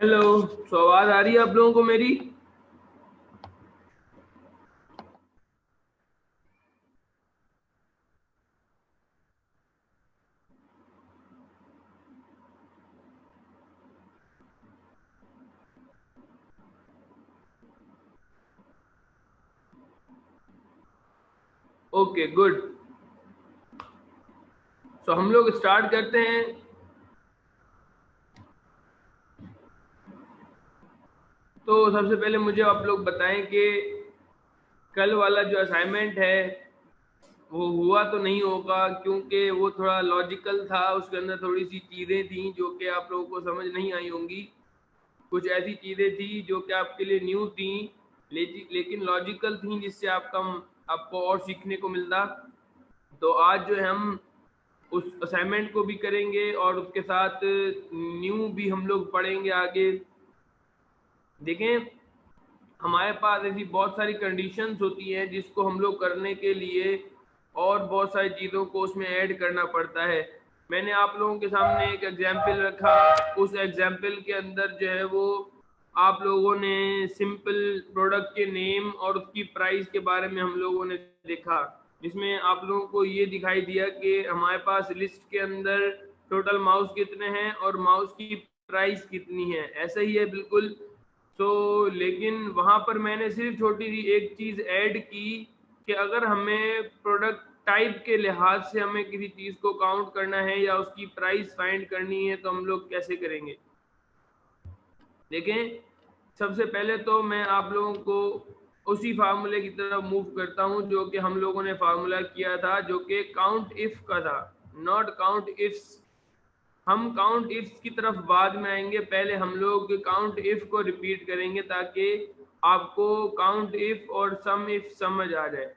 Hello. तो आवाज आ रही है आप लोगों को मेरी? Okay good. तो हम लोग स्टार्ट करते हैं। तो सबसे पहले मुझे आप लोग बताएं कि कल वाला जो असाइनमेंट है वो हुआ तो नहीं होगा, क्योंकि वो थोड़ा लॉजिकल था। उसके अंदर थोड़ी सी चीज़ें थी जो कि आप लोगों को समझ नहीं आई होंगी। कुछ ऐसी चीज़ें थी जो कि आपके लिए न्यू थी, लेकिन लॉजिकल थी, जिससे आपको और सीखने को मिलता। तो आज जो है हम उस असाइनमेंट को भी करेंगे और उसके साथ न्यू भी हम लोग पढ़ेंगे आगे। देखें, हमारे पास ऐसी बहुत सारी कंडीशंस होती हैं जिसको हम लोग करने के लिए और बहुत सारी चीज़ों को उसमें ऐड करना पड़ता है। मैंने आप लोगों के सामने एक एग्जाम्पल रखा। उस एग्जाम्पल के अंदर जो है वो आप लोगों ने सिंपल प्रोडक्ट के नेम और उसकी प्राइस के बारे में हम लोगों ने देखा, जिसमें आप लोगों को ये दिखाई दिया कि हमारे पास लिस्ट के अंदर टोटल माउस कितने हैं और माउस की प्राइस कितनी है। ऐसा ही है बिल्कुल। लेकिन वहां पर मैंने सिर्फ छोटी सी एक चीज ऐड की कि अगर हमें प्रोडक्ट टाइप के लिहाज से हमें किसी चीज को काउंट करना है या उसकी प्राइस फाइंड करनी है तो हम लोग कैसे करेंगे। देखें, सबसे पहले तो मैं आप लोगों को उसी फार्मूले की तरफ मूव करता हूं जो कि हम लोगों ने फार्मूला किया था, जो कि काउंट इफ का था, नॉट काउंट इफ्स। हम काउंट इफ्स की तरफ बाद में आएंगे, पहले हम लोग काउंट इफ को रिपीट करेंगे ताकि आपको काउंट इफ और सम इफ समझ आ जाए।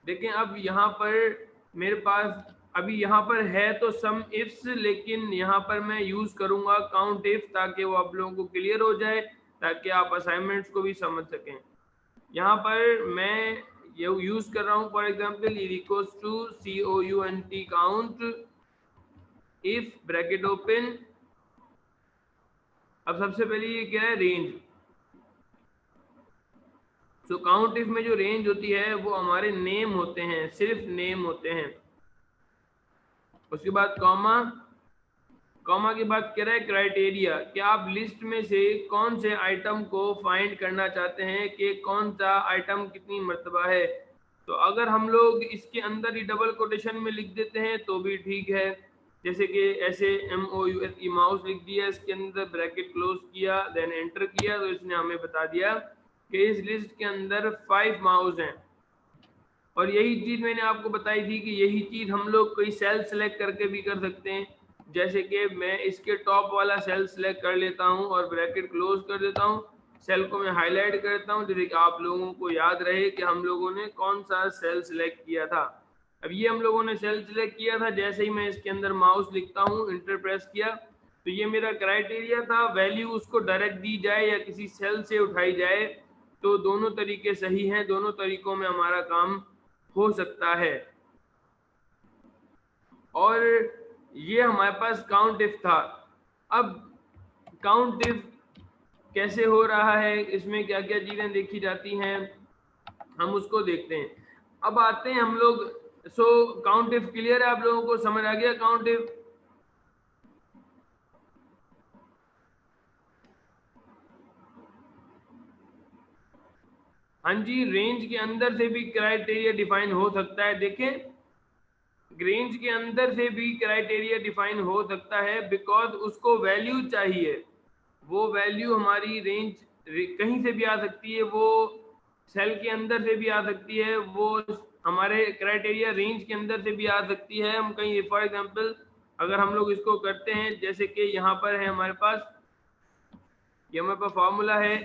देखें, अब यहाँ पर मेरे पास अभी यहाँ पर है तो सम इफ्स, लेकिन यहाँ पर मैं यूज करूंगा काउंट इफ ताकि वो आप लोगों को क्लियर हो जाए, ताकि आप असाइनमेंट्स को भी समझ सकें। यहाँ पर मैं ये यूज कर रहा हूँ, for example equals to COUNT count if bracket open. अब सबसे पहले ये क्या है, रेंज। तो काउंट इफ में जो रेंज होती है वो हमारे नेम होते हैं, सिर्फ नेम होते हैं। उसके बाद कॉमा, कॉमा के बाद कह रहा है क्राइटेरिया, कि आप लिस्ट में से कौन से आइटम को फाइंड करना चाहते हैं कि कौन सा आइटम कितनी मर्तबा है। तो अगर हम लोग इसके अंदर ही डबल कोटेशन में लिख देते हैं तो भी ठीक है, जैसे कि ऐसे MOUS माउस लिख दिया, इसके अंदर ब्रैकेट क्लोज किया, देन एंटर किया, तो इसने हमें बता दिया कि इस लिस्ट के अंदर 5 माउस हैं। और यही चीज मैंने आपको बताई थी कि यही चीज हम लोग कोई सेल सेलेक्ट करके भी कर सकते हैं। जैसे कि मैं इसके टॉप वाला सेल सेलेक्ट कर लेता हूं और ब्रैकेट क्लोज कर देता हूं, सेल को मैं हाईलाइट करता हूं, जैसे कि आप लोगों को याद रहे कि हम लोगों ने कौन सा सेल सेलेक्ट किया था। अब ये हम लोगों ने सेल सेलेक्ट किया था, जैसे ही मैं इसके अंदर माउस लिखता हूँ, इंटर प्रेस किया, तो ये मेरा क्राइटेरिया था। वैल्यू उसको डायरेक्ट दी जाए या किसी सेल से उठाई जाए, तो दोनों तरीके सही हैं, दोनों तरीकों में हमारा काम हो सकता है। और ये हमारे पास काउंट इफ था। अब काउंट इफ कैसे हो रहा है, इसमें क्या क्या चीजें देखी जाती हैं, हम उसको देखते हैं। अब आते हैं हम लोग। काउंट इफ क्लियर है, आप लोगों को समझ आ गया काउंट इफ? हाँ जी, रेंज के अंदर से भी क्राइटेरिया डिफाइन हो सकता है। देखें, रेंज के अंदर से भी क्राइटेरिया डिफाइन हो सकता है, बिकॉज उसको वैल्यू चाहिए। वो वैल्यू हमारी रेंज कहीं से भी आ सकती है, वो सेल के अंदर से भी आ सकती है, वो हमारे क्राइटेरिया रेंज के अंदर से भी आ सकती है। हम कहीं फॉर एग्जांपल अगर हम लोग इसको करते हैं, जैसे कि यहाँ पर है हमारे पास, ये हमारे पास फॉर्मूला है।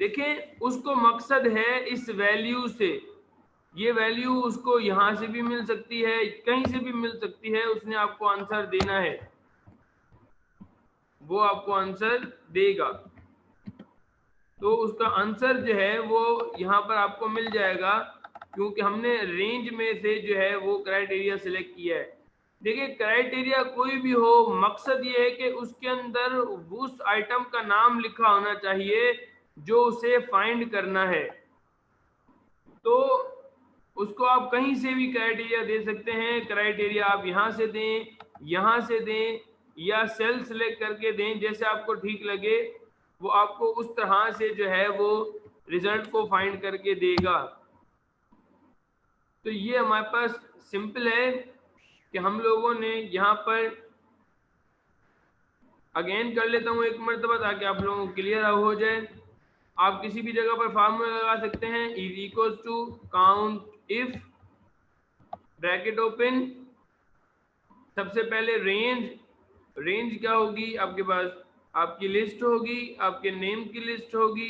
देखें, उसको मकसद है इस वैल्यू से, ये वैल्यू उसको यहाँ से भी मिल सकती है, कहीं से भी मिल सकती है, उसने आपको आंसर देना है, वो आपको आंसर देगा। तो उसका आंसर जो है वो यहाँ पर आपको मिल जाएगा, क्योंकि हमने रेंज में से जो है वो क्राइटेरिया सिलेक्ट किया है। देखिए क्राइटेरिया कोई भी हो, मकसद ये है कि उसके अंदर उस आइटम का नाम लिखा होना चाहिए जो उसे फाइंड करना है। तो उसको आप कहीं से भी क्राइटेरिया दे सकते हैं। क्राइटेरिया आप यहाँ से दें, यहाँ से दें, या सेल सेलेक्ट करके दें, जैसे आपको ठीक लगे वो आपको उस तरह से जो है वो रिजल्ट को फाइंड करके देगा। तो ये हमारे पास सिंपल है कि हम लोगों ने यहाँ पर अगेन कर लेता हूँ एक मरतबा ताकि आप लोगों को क्लियर हो जाए। आप किसी भी जगह पर फार्मूला लगा सकते हैं, is equal to count if, bracket open, सबसे पहले रेंज। रेंज क्या होगी आपके पास, आपकी लिस्ट होगी, आपके नेम की लिस्ट होगी,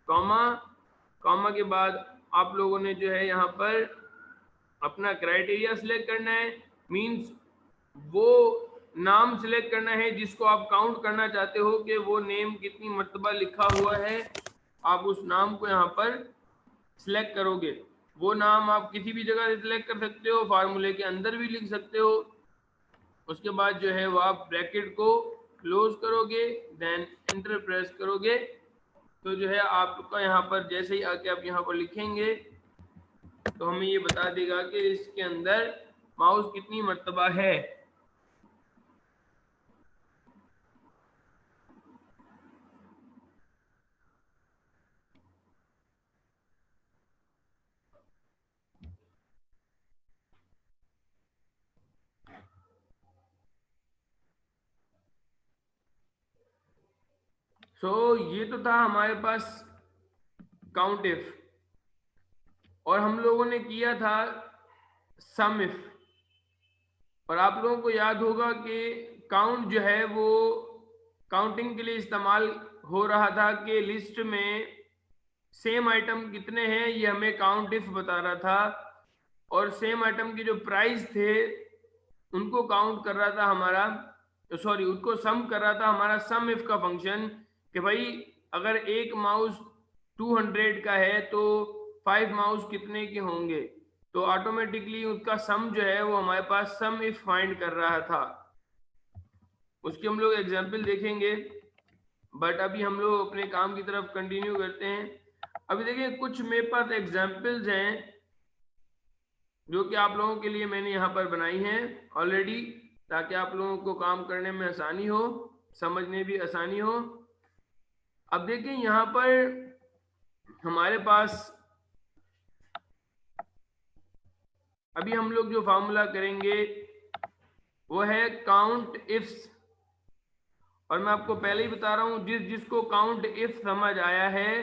कॉमा, कॉमा के बाद आप लोगों ने जो है यहाँ पर अपना क्राइटेरिया सिलेक्ट करना है। मींस वो नाम सिलेक्ट करना है जिसको आप काउंट करना चाहते हो कि वो नेम कितनी मर्तबा लिखा हुआ है। आप उस नाम को यहाँ पर सिलेक्ट करोगे। वो नाम आप किसी भी जगह से सिलेक्ट कर सकते हो, फार्मूले के अंदर भी लिख सकते हो। उसके बाद जो है वो आप ब्रैकेट को क्लोज करोगे, देन एंटर प्रेस करोगे, तो जो है आपका यहाँ पर जैसे ही आके आप यहाँ पर लिखेंगे तो हमें ये बता देगा कि इसके अंदर माउस कितनी मर्तबा है। ये तो था हमारे पास काउंट इफ, और हम लोगों ने किया था सम इफ। और आप लोगों को याद होगा कि काउंट जो है वो काउंटिंग के लिए इस्तेमाल हो रहा था कि लिस्ट में सेम आइटम कितने हैं ये हमें काउंट इफ बता रहा था, और सेम आइटम के जो प्राइस थे उनको काउंट कर रहा था हमारा, सॉरी उनको सम कर रहा था हमारा सम इफ का फंक्शन। कि भाई अगर एक माउस 200 का है तो 5 माउस कितने के होंगे, तो ऑटोमेटिकली उसका सम जो है वो हमारे पास सम इफ फाइंड कर रहा था। उसके हम लोग एग्जाम्पल देखेंगे, बट अभी हम लोग अपने काम की तरफ कंटिन्यू करते हैं। अभी देखिए कुछ मेरे पास एग्जाम्पल्स हैं जो कि आप लोगों के लिए मैंने यहाँ पर बनाई हैं ऑलरेडी, ताकि आप लोगों को काम करने में आसानी हो, समझने भी आसानी हो। अब देखिए यहाँ पर हमारे पास अभी हम लोग जो फार्मूला करेंगे वो है काउंट इफ्स। और मैं आपको पहले ही बता रहा हूँ जिसको काउंट इफ समझ आया है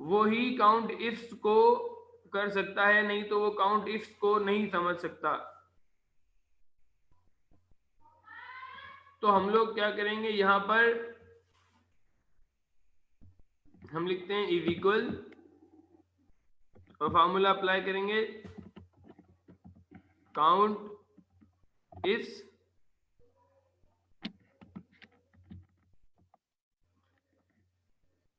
वो ही काउंट इफ्स को कर सकता है, नहीं तो वो काउंट इफ्स को नहीं समझ सकता। तो हम लोग क्या करेंगे, यहाँ पर हम लिखते हैं इज इक्वल और फार्मूला अप्लाई करेंगे काउंट इफ्स।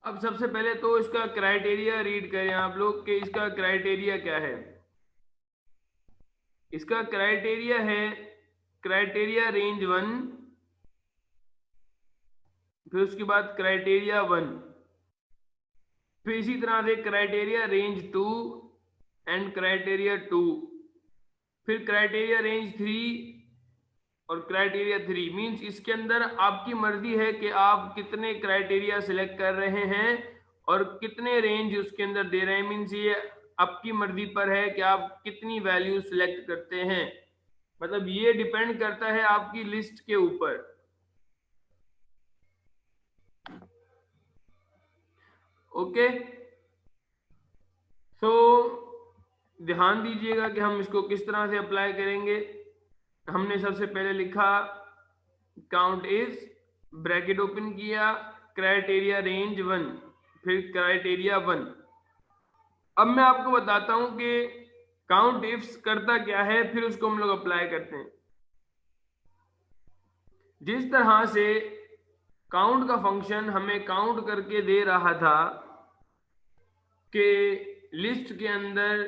अब सबसे पहले तो इसका क्राइटेरिया रीड करें आप लोग कि इसका क्राइटेरिया क्या है। इसका क्राइटेरिया है क्राइटेरिया रेंज 1, फिर उसके बाद क्राइटेरिया 1, फिर इसी तरह से क्राइटेरिया रेंज 2 एंड क्राइटेरिया 2, फिर क्राइटेरिया रेंज 3 और क्राइटेरिया 3। मींस इसके अंदर आपकी मर्जी है कि आप कितने क्राइटेरिया सिलेक्ट कर रहे हैं और कितने रेंज उसके अंदर दे रहे हैं। मींस ये आपकी मर्जी पर है कि आप कितनी वैल्यू सिलेक्ट करते हैं, मतलब ये डिपेंड करता है आपकी लिस्ट के ऊपर। ओके, सो ध्यान दीजिएगा कि हम इसको किस तरह से अप्लाई करेंगे। हमने सबसे पहले लिखा काउंट इज, ब्रैकेट ओपन किया, क्राइटेरिया रेंज 1, फिर क्राइटेरिया 1। अब मैं आपको बताता हूं कि काउंट इफ्स करता क्या है, फिर उसको हम लोग अप्लाई करते हैं। जिस तरह से काउंट का फंक्शन हमें काउंट करके दे रहा था कि लिस्ट के अंदर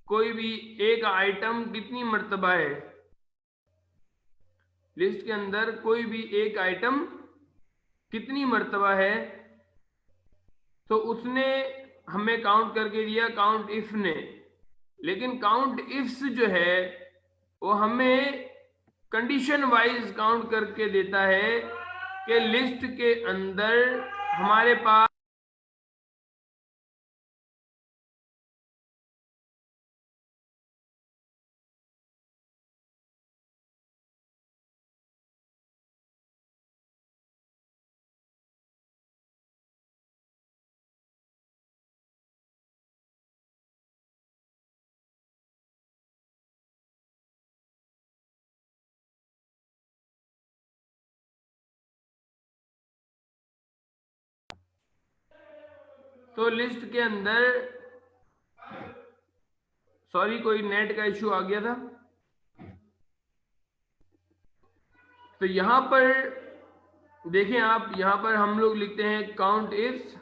कोई भी एक आइटम कितनी मर्तबा है, लिस्ट के अंदर कोई भी एक आइटम कितनी मर्तबा है, तो उसने हमें काउंट करके दिया काउंट इफ ने। लेकिन काउंट इफ्स जो है वो हमें कंडीशन वाइज काउंट करके देता है कि लिस्ट के अंदर हमारे पास तो लिस्ट के अंदर, सॉरी कोई नेट का इश्यू आ गया था। तो यहां पर देखें आप, यहां पर हम लोग लिखते हैं काउंट इफ्स,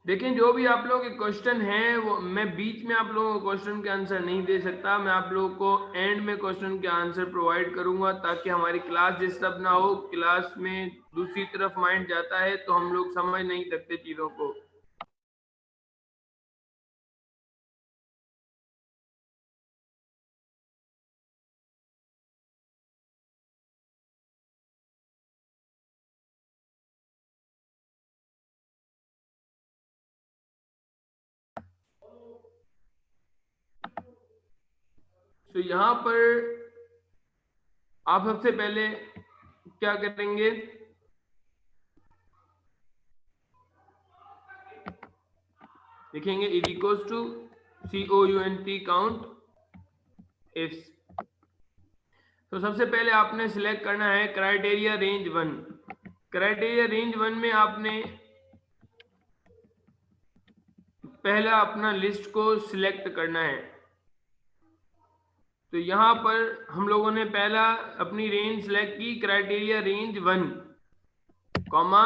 देखें जो भी आप लोगों के क्वेश्चन हैं वो मैं बीच में आप लोगों को क्वेश्चन के आंसर नहीं दे सकता, मैं आप लोगों को एंड में क्वेश्चन के आंसर प्रोवाइड करूंगा ताकि हमारी क्लास डिस्टर्ब ना हो। क्लास में दूसरी तरफ माइंड जाता है तो हम लोग समझ नहीं सकते चीजों को। तो यहां पर आप सबसे पहले क्या करेंगे, लिखेंगे is equals to COUNT count ifs. तो सबसे पहले आपने सिलेक्ट करना है क्राइटेरिया रेंज 1। क्राइटेरिया रेंज 1 में आपने पहला अपना लिस्ट को सिलेक्ट करना है। तो यहां पर हम लोगों ने पहला अपनी रेंज सिलेक्ट की क्राइटेरिया रेंज 1, कॉमा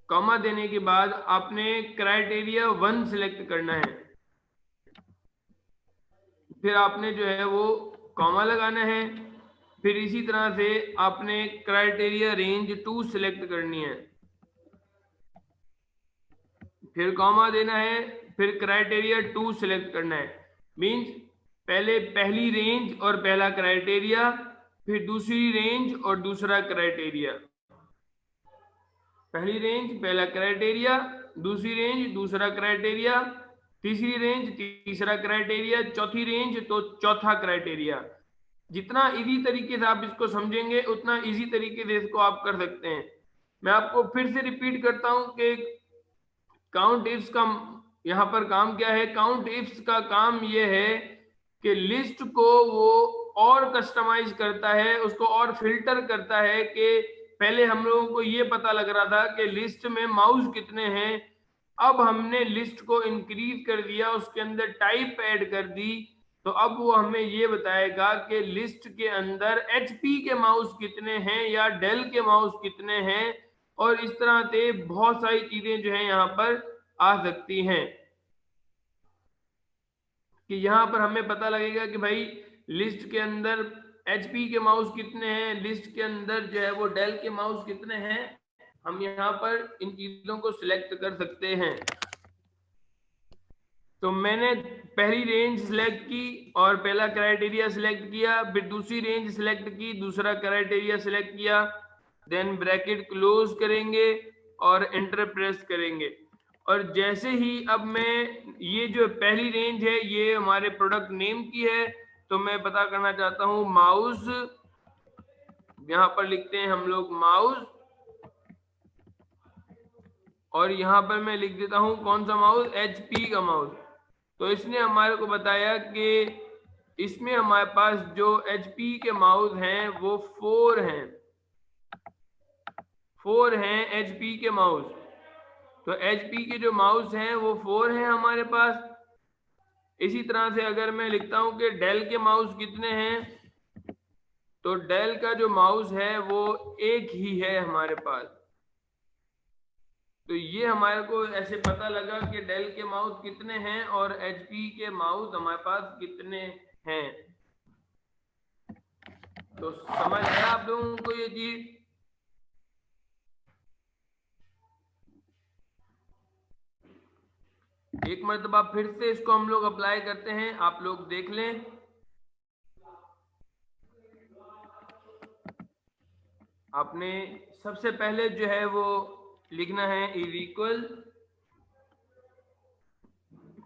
कॉमा देने के बाद आपने क्राइटेरिया 1 सिलेक्ट करना है। फिर आपने जो है वो कॉमा लगाना है। फिर इसी तरह से आपने क्राइटेरिया रेंज 2 सिलेक्ट करनी है, फिर कॉमा देना है, फिर क्राइटेरिया 2 सिलेक्ट करना है। मींस पहले पहली रेंज और पहला क्राइटेरिया, फिर दूसरी रेंज और दूसरा क्राइटेरिया। पहली रेंज पहला क्राइटेरिया, दूसरी रेंज दूसरा क्राइटेरिया, तीसरी रेंज तीसरा क्राइटेरिया, चौथी रेंज तो चौथा क्राइटेरिया। जितना इजी तरीके से आप इसको समझेंगे उतना इजी तरीके से इसको आप कर सकते हैं। मैं आपको फिर से रिपीट करता हूं कि काउंट इफ्स का यहाँ पर काम क्या है। काउंट इफ्स का काम ये है कि लिस्ट को वो और कस्टमाइज करता है, उसको और फिल्टर करता है कि पहले हम लोगों को ये पता लग रहा था कि लिस्ट में माउस कितने हैं, अब हमने लिस्ट को इंक्रीज कर दिया, उसके अंदर टाइप ऐड कर दी, तो अब वो हमें ये बताएगा कि लिस्ट के अंदर HP के माउस कितने हैं या डेल के माउस कितने हैं। और इस तरह से बहुत सारी चीजें जो है यहाँ पर आ सकती हैं कि यहाँ पर हमें पता लगेगा कि भाई लिस्ट के अंदर HP के माउस कितने हैं, लिस्ट के अंदर जो है वो डेल के माउस कितने हैं। हम यहाँ पर इन चीजों को सिलेक्ट कर सकते हैं। तो मैंने पहली रेंज सिलेक्ट की और पहला क्राइटेरिया सिलेक्ट किया, फिर दूसरी रेंज सिलेक्ट की, दूसरा क्राइटेरिया सिलेक्ट किया, देन ब्रैकेट क्लोज करेंगे और एंटर प्रेस करेंगे। और जैसे ही अब मैं ये जो पहली रेंज है ये हमारे प्रोडक्ट नेम की है, तो मैं पता करना चाहता हूं माउस, यहां पर लिखते हैं हम लोग माउस, और यहां पर मैं लिख देता हूं कौन सा माउस, HP का माउस। तो इसने हमारे को बताया कि इसमें हमारे पास जो HP के माउस हैं वो 4 हैं, 4 हैं HP के माउस। तो HP के जो माउस हैं वो 4 हैं हमारे पास। इसी तरह से अगर मैं लिखता हूं कि डेल के माउस कितने हैं, तो डेल का जो माउस है वो एक ही है हमारे पास। तो ये हमारे को ऐसे पता लगा कि डेल के माउस कितने हैं और एचपी के माउस हमारे पास कितने हैं। तो समझ आया आप लोगों को ये चीज? एक मरतबा फिर से इसको हम लोग अप्लाई करते हैं, आप लोग देख लें। आपने सबसे पहले जो है वो लिखना है इज इक्वल,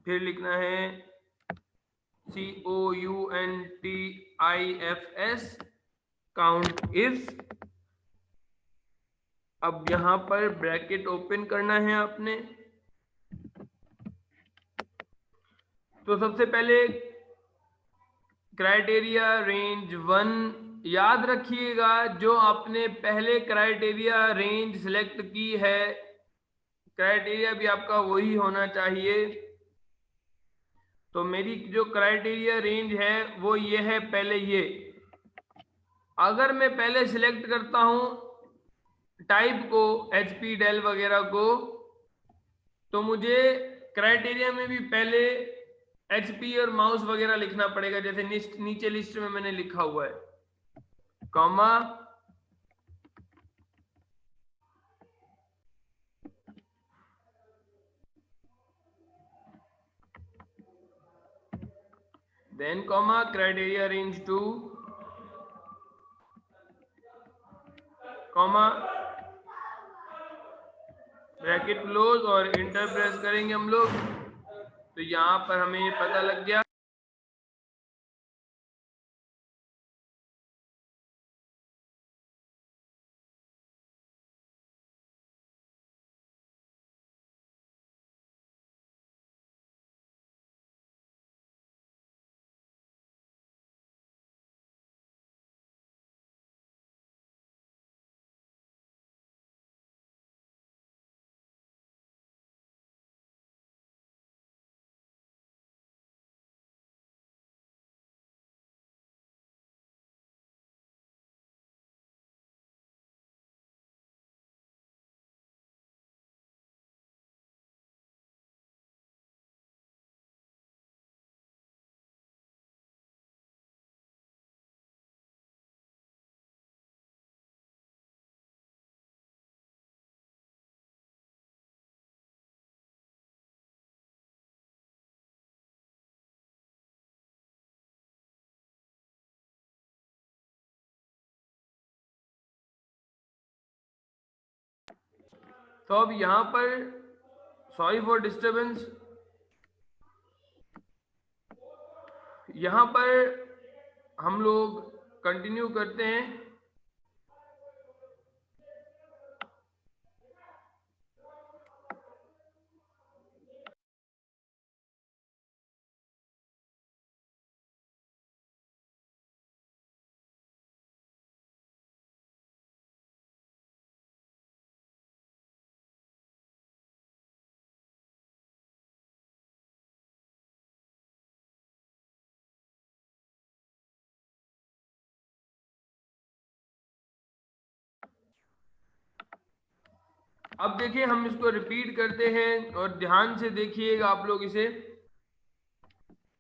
फिर लिखना है COUNTIFS काउंट इफ। अब यहां पर ब्रैकेट ओपन करना है आपने। तो सबसे पहले क्राइटेरिया रेंज 1 याद रखिएगा, जो आपने पहले क्राइटेरिया रेंज सिलेक्ट की है, क्राइटेरिया भी आपका वही होना चाहिए। तो मेरी जो क्राइटेरिया रेंज है वो ये है, पहले ये। अगर मैं पहले सिलेक्ट करता हूं टाइप को, HP डेल वगैरह को, तो मुझे क्राइटेरिया में भी पहले HP और माउस वगैरह लिखना पड़ेगा, जैसे नीचे लिस्ट में मैंने लिखा हुआ है, comma then comma criteria range 2 comma bracket close और इंटर प्रेस करेंगे हम लोग। तो यहां पर हमें ये पता लग गया। तो अब यहां पर सॉरी फॉर डिस्टरबेंस, यहां पर हम लोग कंटिन्यू करते हैं। अब देखिए हम इसको रिपीट करते हैं और ध्यान से देखिएगा आप लोग इसे।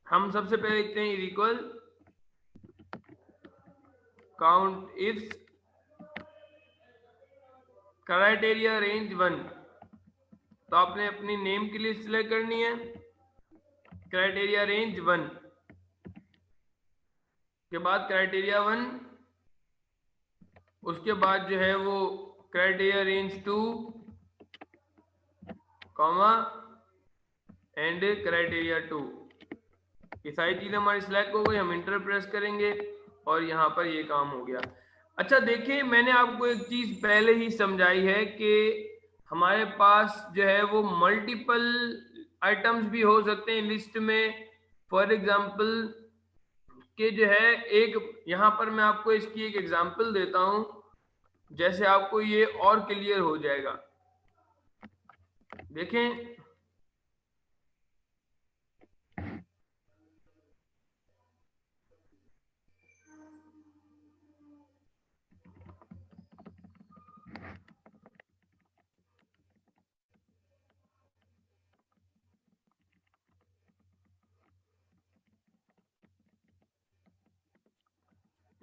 हम सबसे पहले लिखते हैं equal count if criteria range 1। तो आपने अपनी नेम की लिस्ट सिलेक्ट करनी है, क्राइटेरिया रेंज 1 के बाद क्राइटेरिया 1, उसके बाद जो है वो criteria range 2 comma and criteria 2। ये सारी चीजें हमारी सिलेक्ट हो गई, हम इंटर प्रेस करेंगे और यहाँ पर ये काम हो गया। अच्छा देखिए, मैंने आपको एक चीज पहले ही समझाई है कि हमारे पास जो है वो मल्टीपल आइटम्स भी हो सकते हैं लिस्ट में। फॉर एग्जांपल कि जो है एक, यहाँ पर मैं आपको इसकी एक एग्जांपल देता हूँ, जैसे आपको ये और क्लियर हो जाएगा। देखें,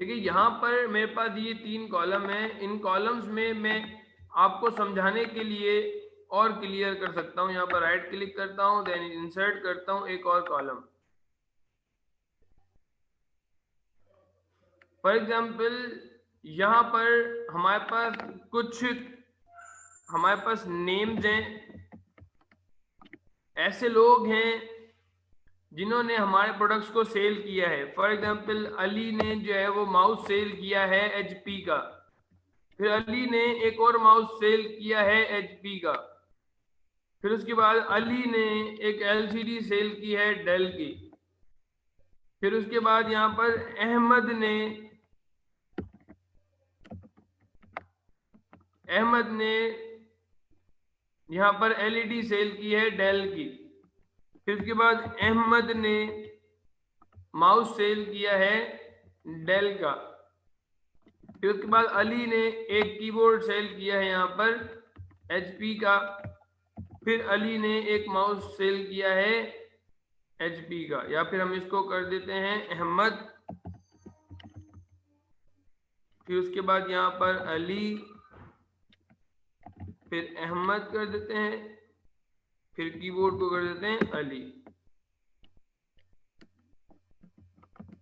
ठीक है। यहाँ पर मेरे पास ये 3 कॉलम है, इन कॉलम्स में मैं आपको समझाने के लिए और क्लियर कर सकता हूँ। यहाँ पर राइट क्लिक करता हूँ, देन इंसर्ट करता हूँ एक और कॉलम। फॉर एग्जाम्पल यहाँ पर हमारे पास नेम्स हैं, ऐसे लोग हैं जिन्होंने हमारे प्रोडक्ट्स को सेल किया है। फॉर एग्जाम्पल अली ने जो है वो माउस सेल किया है HP का, फिर अली ने एक और माउस सेल किया है HP का, फिर उसके बाद अली ने एक LCD सेल की है डेल की, फिर उसके बाद यहाँ पर अहमद ने यहाँ पर LED सेल की है डेल की, फिर उसके बाद अहमद ने माउस सेल किया है डेल का, फिर उसके बाद अली ने एक कीबोर्ड सेल किया है यहाँ पर HP का, फिर अली ने एक माउस सेल किया है HP का, या फिर हम इसको कर देते हैं अहमद, फिर उसके बाद यहाँ पर अली, फिर अहमद कर देते हैं, फिर कीबोर्ड को कर देते हैं अली।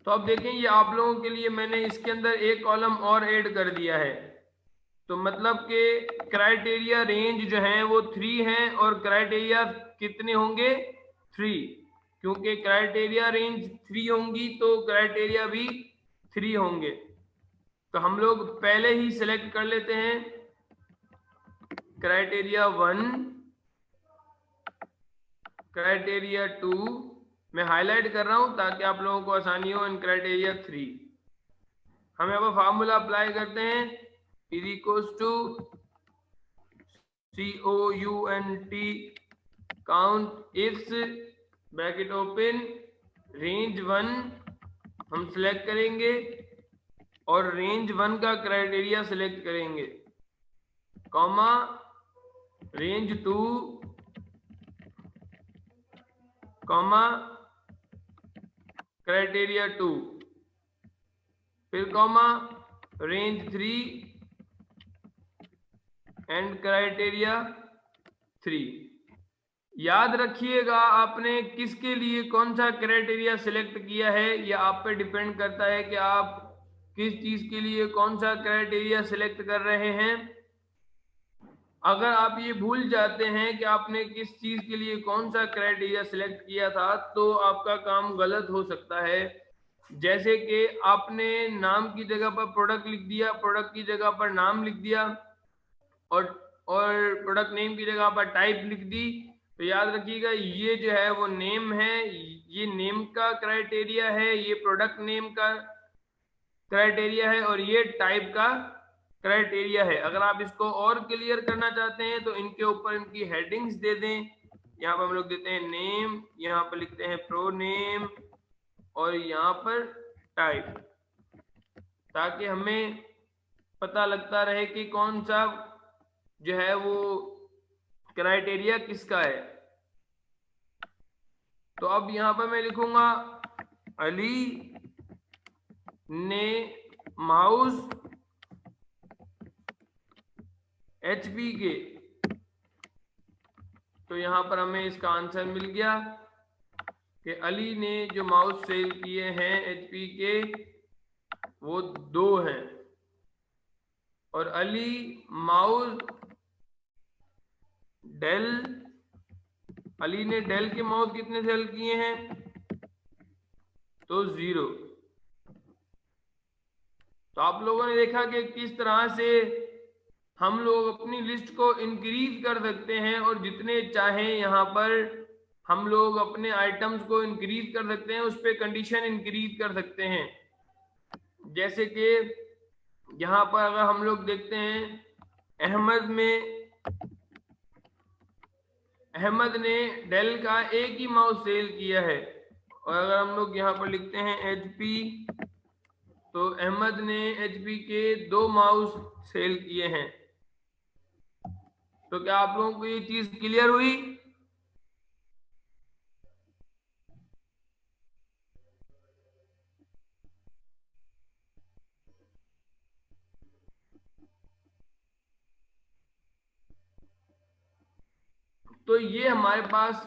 तो अब देखें ये आप लोगों के लिए मैंने इसके अंदर एक कॉलम और ऐड कर दिया है। तो मतलब कि क्राइटेरिया रेंज जो है वो 3 हैं और क्राइटेरिया कितने होंगे 3, क्योंकि क्राइटेरिया रेंज 3 होंगी तो क्राइटेरिया भी 3 होंगे। तो हम लोग पहले ही सिलेक्ट कर लेते हैं क्राइटेरिया 1, क्राइटेरिया 2, मैं हाईलाइट कर रहा हूं ताकि आप लोगों को आसानी हो, एंड क्राइटेरिया 3। हम यहाँ पर फार्मूला अप्लाई करते हैं, is equals to COUNT count ifs bracket open range 1 हम सिलेक्ट करेंगे और रेंज 1 का क्राइटेरिया सिलेक्ट करेंगे, कॉमा रेंज 2, कॉमा क्राइटेरिया 2, फिर कॉमा रेंज 3 एंड क्राइटेरिया 3। याद रखिएगा आपने किसके लिए कौन सा क्राइटेरिया सिलेक्ट किया है, यह आप पे डिपेंड करता है कि आप किस चीज के लिए कौन सा क्राइटेरिया सिलेक्ट कर रहे हैं। अगर आप ये भूल जाते हैं कि आपने किस चीज के लिए कौन सा क्राइटेरिया सिलेक्ट किया था तो आपका काम गलत हो सकता है। जैसे कि आपने नाम की जगह पर प्रोडक्ट लिख दिया, प्रोडक्ट की जगह पर नाम लिख दिया, और प्रोडक्ट नेम की जगह पर टाइप लिख दी, तो याद रखिएगा ये जो है वो नेम है, ये नेम का क्राइटेरिया है, ये प्रोडक्ट नेम का क्राइटेरिया है, और ये टाइप का क्राइटेरिया है। अगर आप इसको और क्लियर करना चाहते हैं तो इनके ऊपर इनकी हेडिंग्स दे दें। यहाँ पर हम लोग देते हैं नेम, यहाँ पर लिखते हैं प्रो नेम, और यहाँ पर टाइप, ताकि हमें पता लगता रहे कि कौन सा जो है वो क्राइटेरिया किसका है। तो अब यहाँ पर मैं लिखूंगा अली ने माउस HP के, तो यहाँ पर हमें इसका आंसर मिल गया कि अली ने जो माउस सेल किए हैं HP के वो 2 हैं, और अली माउस डेल, अली ने डेल के माउस कितने सेल किए हैं, तो 0। तो आप लोगों ने देखा कि किस तरह से हम लोग अपनी लिस्ट को इंक्रीज कर सकते हैं, और जितने चाहें यहाँ पर हम लोग अपने आइटम्स को इंक्रीज कर सकते हैं, उस पर कंडीशन इंक्रीज कर सकते हैं। जैसे कि यहाँ पर अगर हम लोग देखते हैं अहमद ने डेल का एक ही माउस सेल किया है, और अगर हम लोग यहाँ पर लिखते हैं HP, तो अहमद ने HP के 2 माउस सेल किए हैं। तो क्या आप लोगों को ये चीज क्लियर हुई? तो ये हमारे पास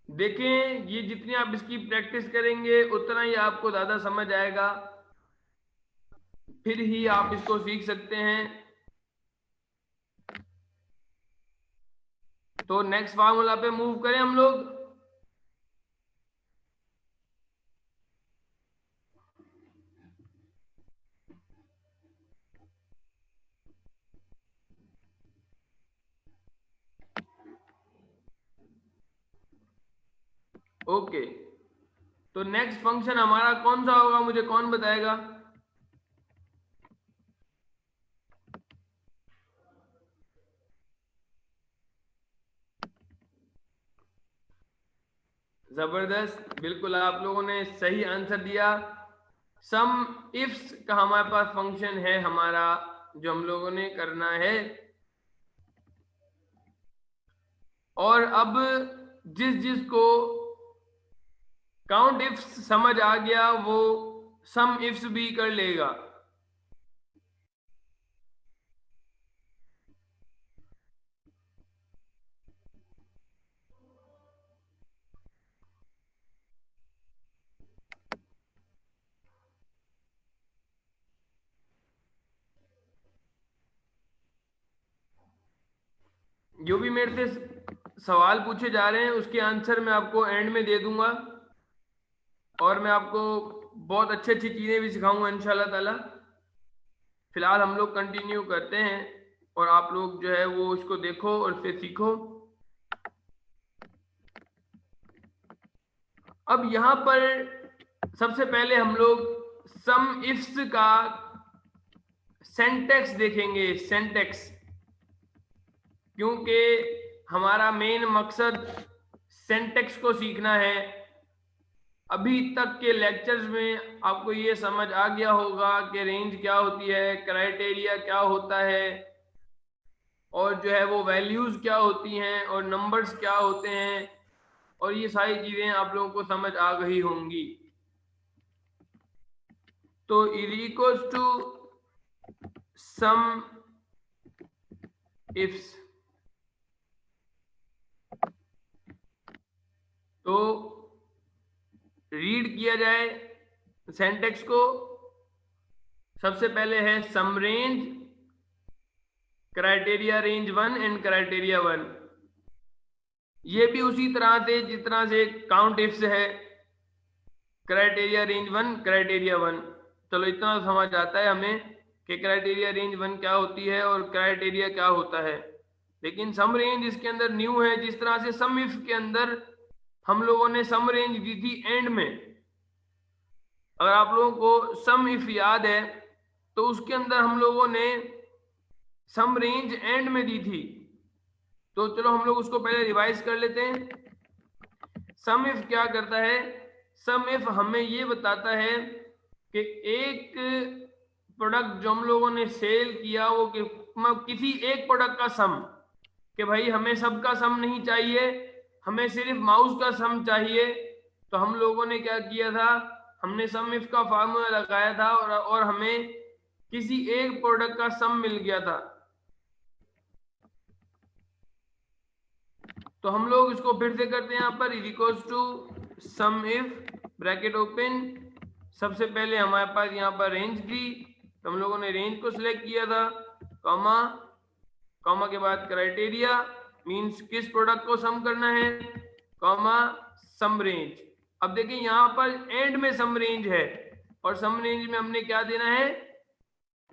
देखें, ये जितनी आप इसकी प्रैक्टिस करेंगे उतना ही आपको ज्यादा समझ आएगा, फिर ही आप इसको सीख सकते हैं। तो नेक्स्ट फार्मूला पे मूव करें हम लोग। ओके, तो नेक्स्ट फंक्शन हमारा कौन सा होगा, मुझे कौन बताएगा? जबरदस्त, बिल्कुल आप लोगों ने सही आंसर दिया। सम इफ्स का हमारे पास फंक्शन है हमारा, जो हम लोगों ने करना है। और अब जिस जिसको काउंट इफ्स समझ आ गया वो सम इफ्स भी कर लेगा। जो भी मेरे से सवाल पूछे जा रहे हैं उसके आंसर मैं आपको एंड में दे दूंगा, और मैं आपको बहुत अच्छी अच्छी चीजें भी सिखाऊंगा इंशाल्लाह ताला। फिलहाल हम लोग कंटिन्यू करते हैं, और आप लोग जो है वो इसको देखो और फिर सीखो। अब यहाँ पर सबसे पहले हम लोग सम इफ्स का सेंटेक्स देखेंगे, सेंटेक्स, क्योंकि हमारा मेन मकसद सेंटेक्स को सीखना है। अभी तक के लेक्चर्स में आपको ये समझ आ गया होगा कि रेंज क्या होती है, क्राइटेरिया क्या होता है, और जो है वो वैल्यूज क्या होती हैं, और नंबर्स क्या होते हैं, और ये सारी चीजें आप लोगों को समझ आ गई होंगी। तो is equals to some ifs. तो रीड किया जाए सेंटेक्स को। सबसे पहले है sum range criteria range 1 and criteria 1। ये भी उसी तरह से जिस तरह से काउंट इफ्स है, क्राइटेरिया रेंज 1 क्राइटेरिया 1। चलो इतना समझ आता है हमें कि क्राइटेरिया रेंज 1 क्या होती है और क्राइटेरिया क्या होता है। लेकिन सम रेंज इसके अंदर न्यू है। जिस तरह से सम इफ के अंदर हम लोगों ने सम रेंज दी थी एंड में, अगर आप लोगों को सम इफ याद है तो उसके अंदर हम लोगों ने सम रेंज एंड में दी थी। तो चलो हम लोग उसको पहले रिवाइज कर लेते हैं। सम इफ क्या करता है, सम इफ हमें ये बताता है कि एक प्रोडक्ट जो हम लोगों ने सेल किया वो किसी एक प्रोडक्ट का सम, कि भाई हमें सबका सम नहीं चाहिए, हमें सिर्फ माउस का सम चाहिए। तो हम लोगों ने क्या किया था, हमने सम इफ का फार्मूला लगाया था, और हमें किसी एक प्रोडक्ट का सम मिल गया था। तो हम लोग इसको फिर से करते हैं। यहाँ पर is equals to sum if bracket open, सबसे पहले हमारे पास यहाँ पर रेंज थी तो हम लोगों ने रेंज को सिलेक्ट किया था, कॉमा, कॉमा के बाद क्राइटेरिया मींस किस प्रोडक्ट को सम करना है, कॉमा सम रेंज। अब देखिए यहाँ पर एंड में सम रेंज है, और सम रेंज में हमने क्या देना है,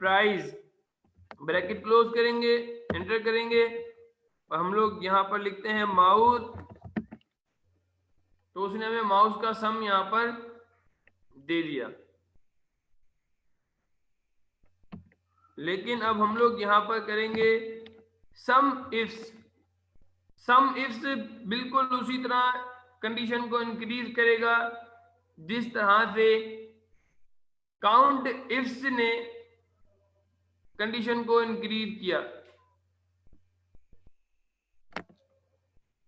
प्राइस। ब्रैकेट क्लोज करेंगे, एंटर करेंगे, और हम लोग यहाँ पर लिखते हैं माउस। तो उसने हमें माउस का सम यहाँ पर दे दिया। लेकिन अब हम लोग यहाँ पर करेंगे सम इफ्स। सम इफ्स बिल्कुल उसी तरह कंडीशन को इंक्रीज करेगा जिस तरह से काउंट इफ्स ने कंडीशन को इंक्रीज किया।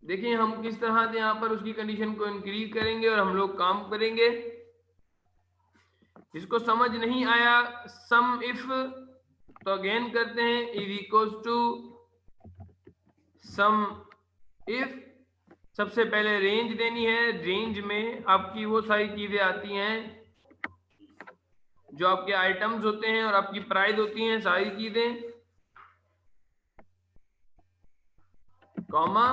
देखिए हम किस तरह से यहाँ पर उसकी कंडीशन को इंक्रीज करेंगे और हम लोग काम करेंगे। इसको समझ नहीं आया सम इफ, तो अगेन करते हैं is equals to sum if. सबसे पहले रेंज देनी है, रेंज में आपकी वो सारी चीजें आती हैं जो आपके आइटम्स होते हैं और आपकी प्राइस होती हैं, सारी चीजें, कॉमा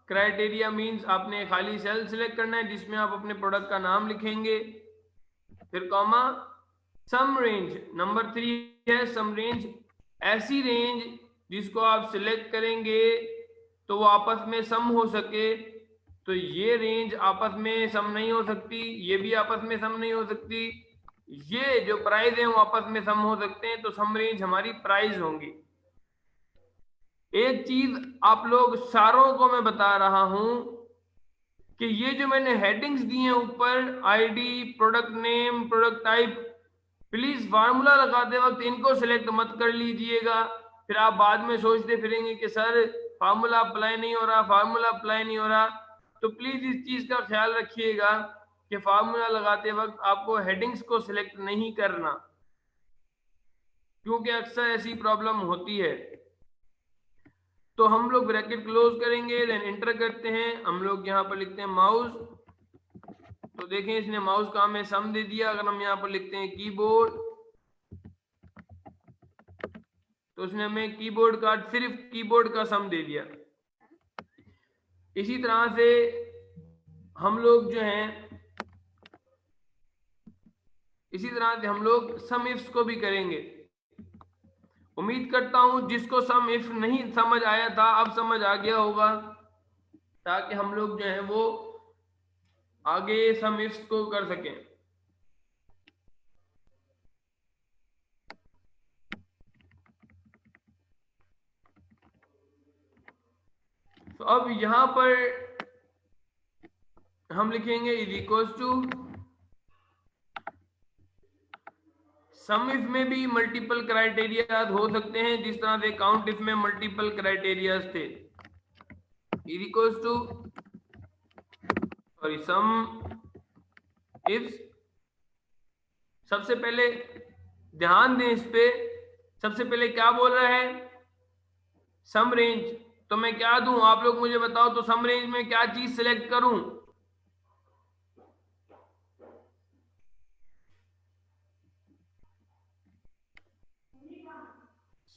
क्राइटेरिया मींस आपने खाली सेल सिलेक्ट करना है जिसमें आप अपने प्रोडक्ट का नाम लिखेंगे, फिर कॉमा सम रेंज। नंबर 3 है सम रेंज, ऐसी रेंज जिसको आप सिलेक्ट करेंगे तो वो आपस में सम हो सके। तो ये रेंज आपस में सम नहीं हो सकती, ये भी आपस में सम नहीं हो सकती, ये जो प्राइस है वो आपस में सम हो सकते हैं, तो सम रेंज हमारी प्राइस होंगी। एक चीज आप लोग सारों को मैं बता रहा हूं कि ये जो मैंने हेडिंग्स दी हैं ऊपर, ID, product name, product type, please formula लगाते वक्त इनको सिलेक्ट मत कर लीजिएगा, फिर आप बाद में सोचते फिरेंगे कि सर फार्मूला अप्लाई नहीं हो रहा, फार्मूला अप्लाई नहीं हो रहा। तो प्लीज इस चीज का ख्याल रखिएगा कि फार्मूला लगाते वक्त आपको हेडिंग्स को सिलेक्ट नहीं करना, क्योंकि अक्सर ऐसी प्रॉब्लम होती है। तो हम लोग ब्रैकेट क्लोज करेंगे, देन एंटर करते हैं, हम लोग यहाँ पर लिखते हैं माउस। तो देखें इसने माउस का हमें सम दे दिया। अगर हम यहाँ पर लिखते हैं कीबोर्ड, तो उसने हमें कीबोर्ड का, सिर्फ कीबोर्ड का सम दे दिया। इसी तरह से हम लोग जो हैं, इसी तरह से हम लोग सम इफ्स को भी करेंगे। उम्मीद करता हूं जिसको सम इफ नहीं समझ आया था अब समझ आ गया होगा, ताकि हम लोग जो है वो आगे सम इफ्स को कर सकें। तो अब यहां पर हम लिखेंगे is equals to, sum if में भी मल्टीपल क्राइटेरिया हो सकते हैं जिस तरह से काउंट इफ में मल्टीपल क्राइटेरिया थे। Is equals to, sorry, sum if. सबसे पहले ध्यान दें इस पे, सबसे पहले क्या बोल रहा है, सम रेंज। तो मैं क्या दूं, आप लोग मुझे बताओ, तो सम रेंज में क्या चीज सिलेक्ट करूं?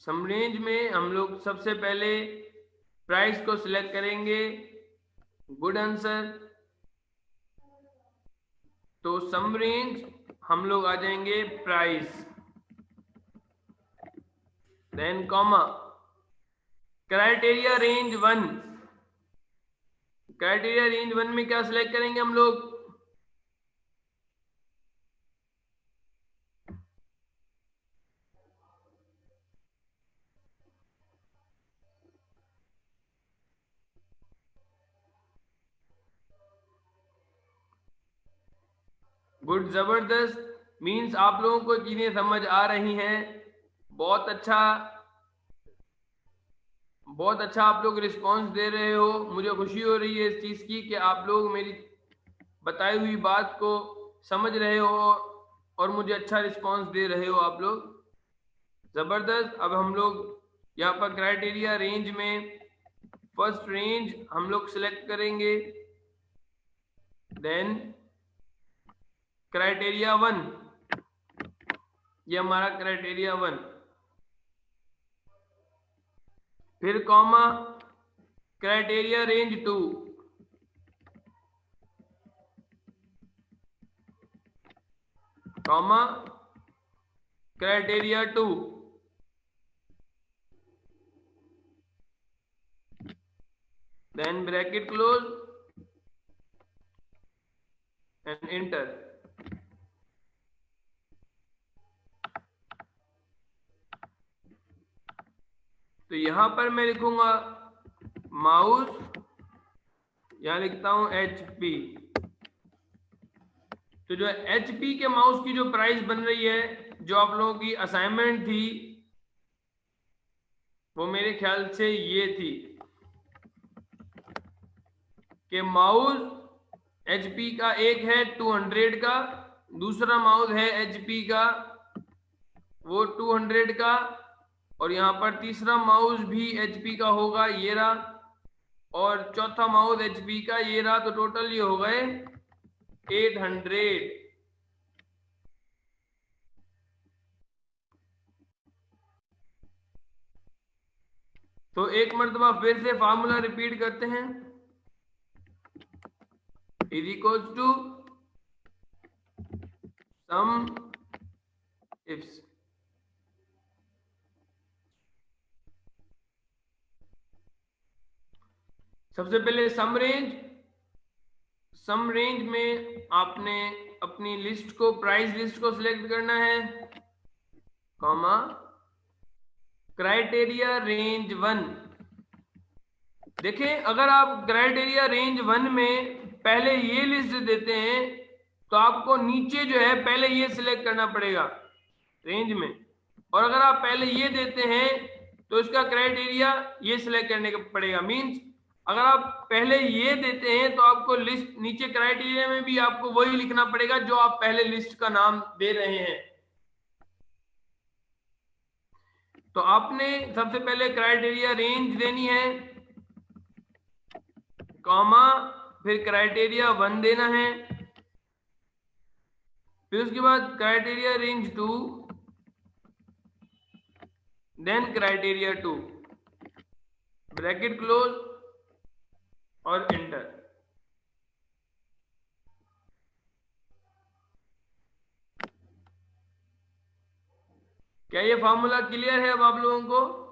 सम रेंज में हम लोग सबसे पहले प्राइस को सिलेक्ट करेंगे। Good answer. तो सम रेंज हम लोग आ जाएंगे price, then comma criteria range 1। Criteria range 1 में क्या सिलेक्ट करेंगे हम लोग? गुड, जबरदस्त। मींस आप लोगों को चीजें समझ आ रही हैं। बहुत अच्छा, बहुत अच्छा आप लोग रिस्पांस दे रहे हो। मुझे खुशी हो रही है इस चीज की कि आप लोग मेरी बताई हुई बात को समझ रहे हो और मुझे अच्छा रिस्पांस दे रहे हो आप लोग। जबरदस्त। अब हम लोग यहाँ पर क्राइटेरिया रेंज में फर्स्ट रेंज हम लोग सिलेक्ट करेंगे, देन क्राइटेरिया 1, ये हमारा क्राइटेरिया 1, फिर comma criteria range 2, comma criteria 2, then bracket close and enter। तो यहां पर मैं लिखूंगा माउस, यहां लिखता हूं HP। तो जो HP के माउस की जो प्राइस बन रही है, जो आप लोगों की असाइनमेंट थी, वो मेरे ख्याल से ये थी। कि माउस HP का एक है 200 का, दूसरा माउस है HP का वो 200 का, और यहाँ पर तीसरा माउस भी HP का होगा, ये रहा, और चौथा माउस HP का ये रहा। तो टोटल ये हो गए 800। तो एक मरतबा फिर से फार्मूला रिपीट करते हैं, is equal to some ifs. सबसे पहले सम रेंज में आपने अपनी लिस्ट को, प्राइस लिस्ट को सिलेक्ट करना है, कॉमा क्राइटेरिया रेंज 1। देखें, अगर आप क्राइटेरिया रेंज 1 में पहले ये लिस्ट देते हैं तो आपको नीचे जो है पहले ये सिलेक्ट करना पड़ेगा रेंज में, और अगर आप पहले ये देते हैं तो इसका क्राइटेरिया ये सिलेक्ट करने का पड़ेगा। मींस अगर आप पहले ये देते हैं तो आपको लिस्ट नीचे क्राइटेरिया में भी आपको वही लिखना पड़ेगा जो आप पहले लिस्ट का नाम दे रहे हैं। तो आपने सबसे पहले क्राइटेरिया रेंज देनी है, कॉमा फिर क्राइटेरिया 1 देना है, फिर उसके बाद criteria range 2, then criteria 2, bracket close और एंटर। क्या ये फॉर्मूला क्लियर है अब आप लोगों को?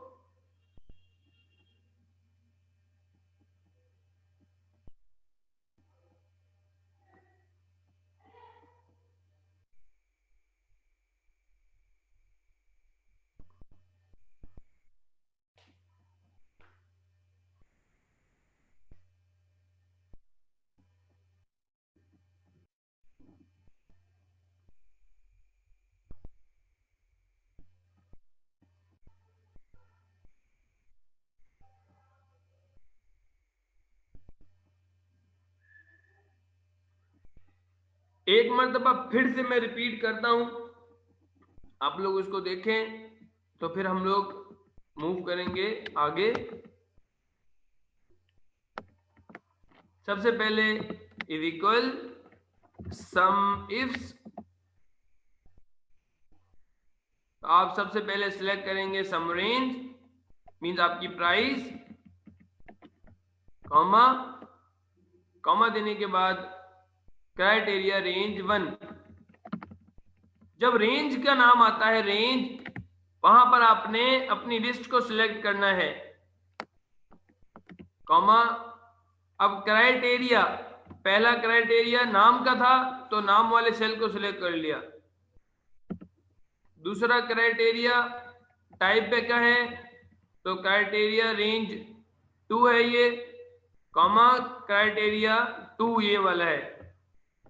एक मरतबा फिर से मैं रिपीट करता हूं, आप लोग उसको देखें तो फिर हम लोग मूव करेंगे आगे। सबसे पहले इज इक्वल सम इफ्स, तो आप सबसे पहले सिलेक्ट करेंगे सम रेंज, मींस आपकी प्राइस, कॉमा कॉमा देने के बाद क्राइटेरिया रेंज 1। जब रेंज का नाम आता है रेंज, वहां पर आपने अपनी लिस्ट को सिलेक्ट करना है, कॉमा अब क्राइटेरिया, पहला क्राइटेरिया नाम का था तो नाम वाले सेल को सिलेक्ट कर लिया, दूसरा क्राइटेरिया टाइप पे का है तो क्राइटेरिया रेंज 2 है ये, कॉमा क्राइटेरिया 2 ये वाला है,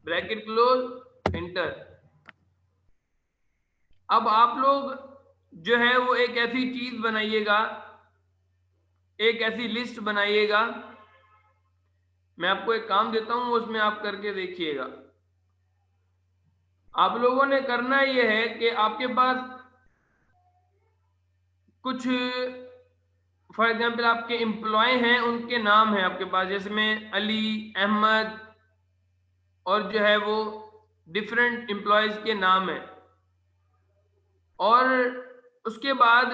ब्रैकेट क्लोज एंटर। अब आप लोग जो है वो एक ऐसी चीज बनाइएगा, एक ऐसी लिस्ट बनाइएगा, मैं आपको एक काम देता हूं उसमें आप करके देखिएगा। आप लोगों ने करना यह है कि आपके पास कुछ, फॉर एग्जांपल आपके एम्प्लॉय हैं, उनके नाम है आपके पास, जैसे में अली, अहमद, और जो है वो डिफरेंट एम्प्लॉयज के नाम है, और उसके बाद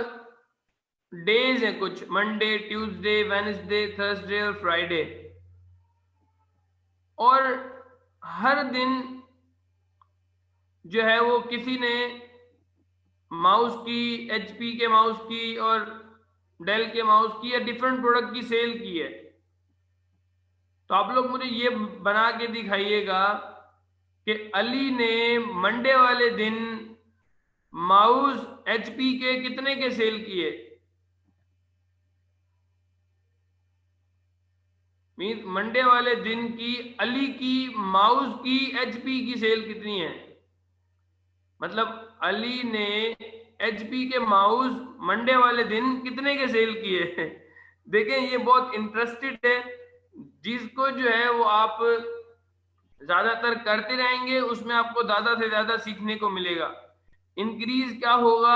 डेज है कुछ, मंडे, ट्यूसडे, वेडनेसडे, थर्सडे और फ्राइडे, और हर दिन जो है वो किसी ने माउस की, HP के माउस की और डेल के माउस की या डिफरेंट प्रोडक्ट की सेल की है। तो आप लोग मुझे ये बना के दिखाइएगा कि अली ने मंडे वाले दिन माउस HP के कितने के सेल किए, मीन्स मंडे वाले दिन की अली की माउस की HP की सेल कितनी है, मतलब अली ने HP के माउस मंडे वाले दिन कितने के सेल किए। देखें ये बहुत इंटरेस्टेड है, जिसको जो है वो आप ज्यादातर करते रहेंगे उसमें आपको ज्यादा से ज्यादा सीखने को मिलेगा। इंक्रीज क्या होगा,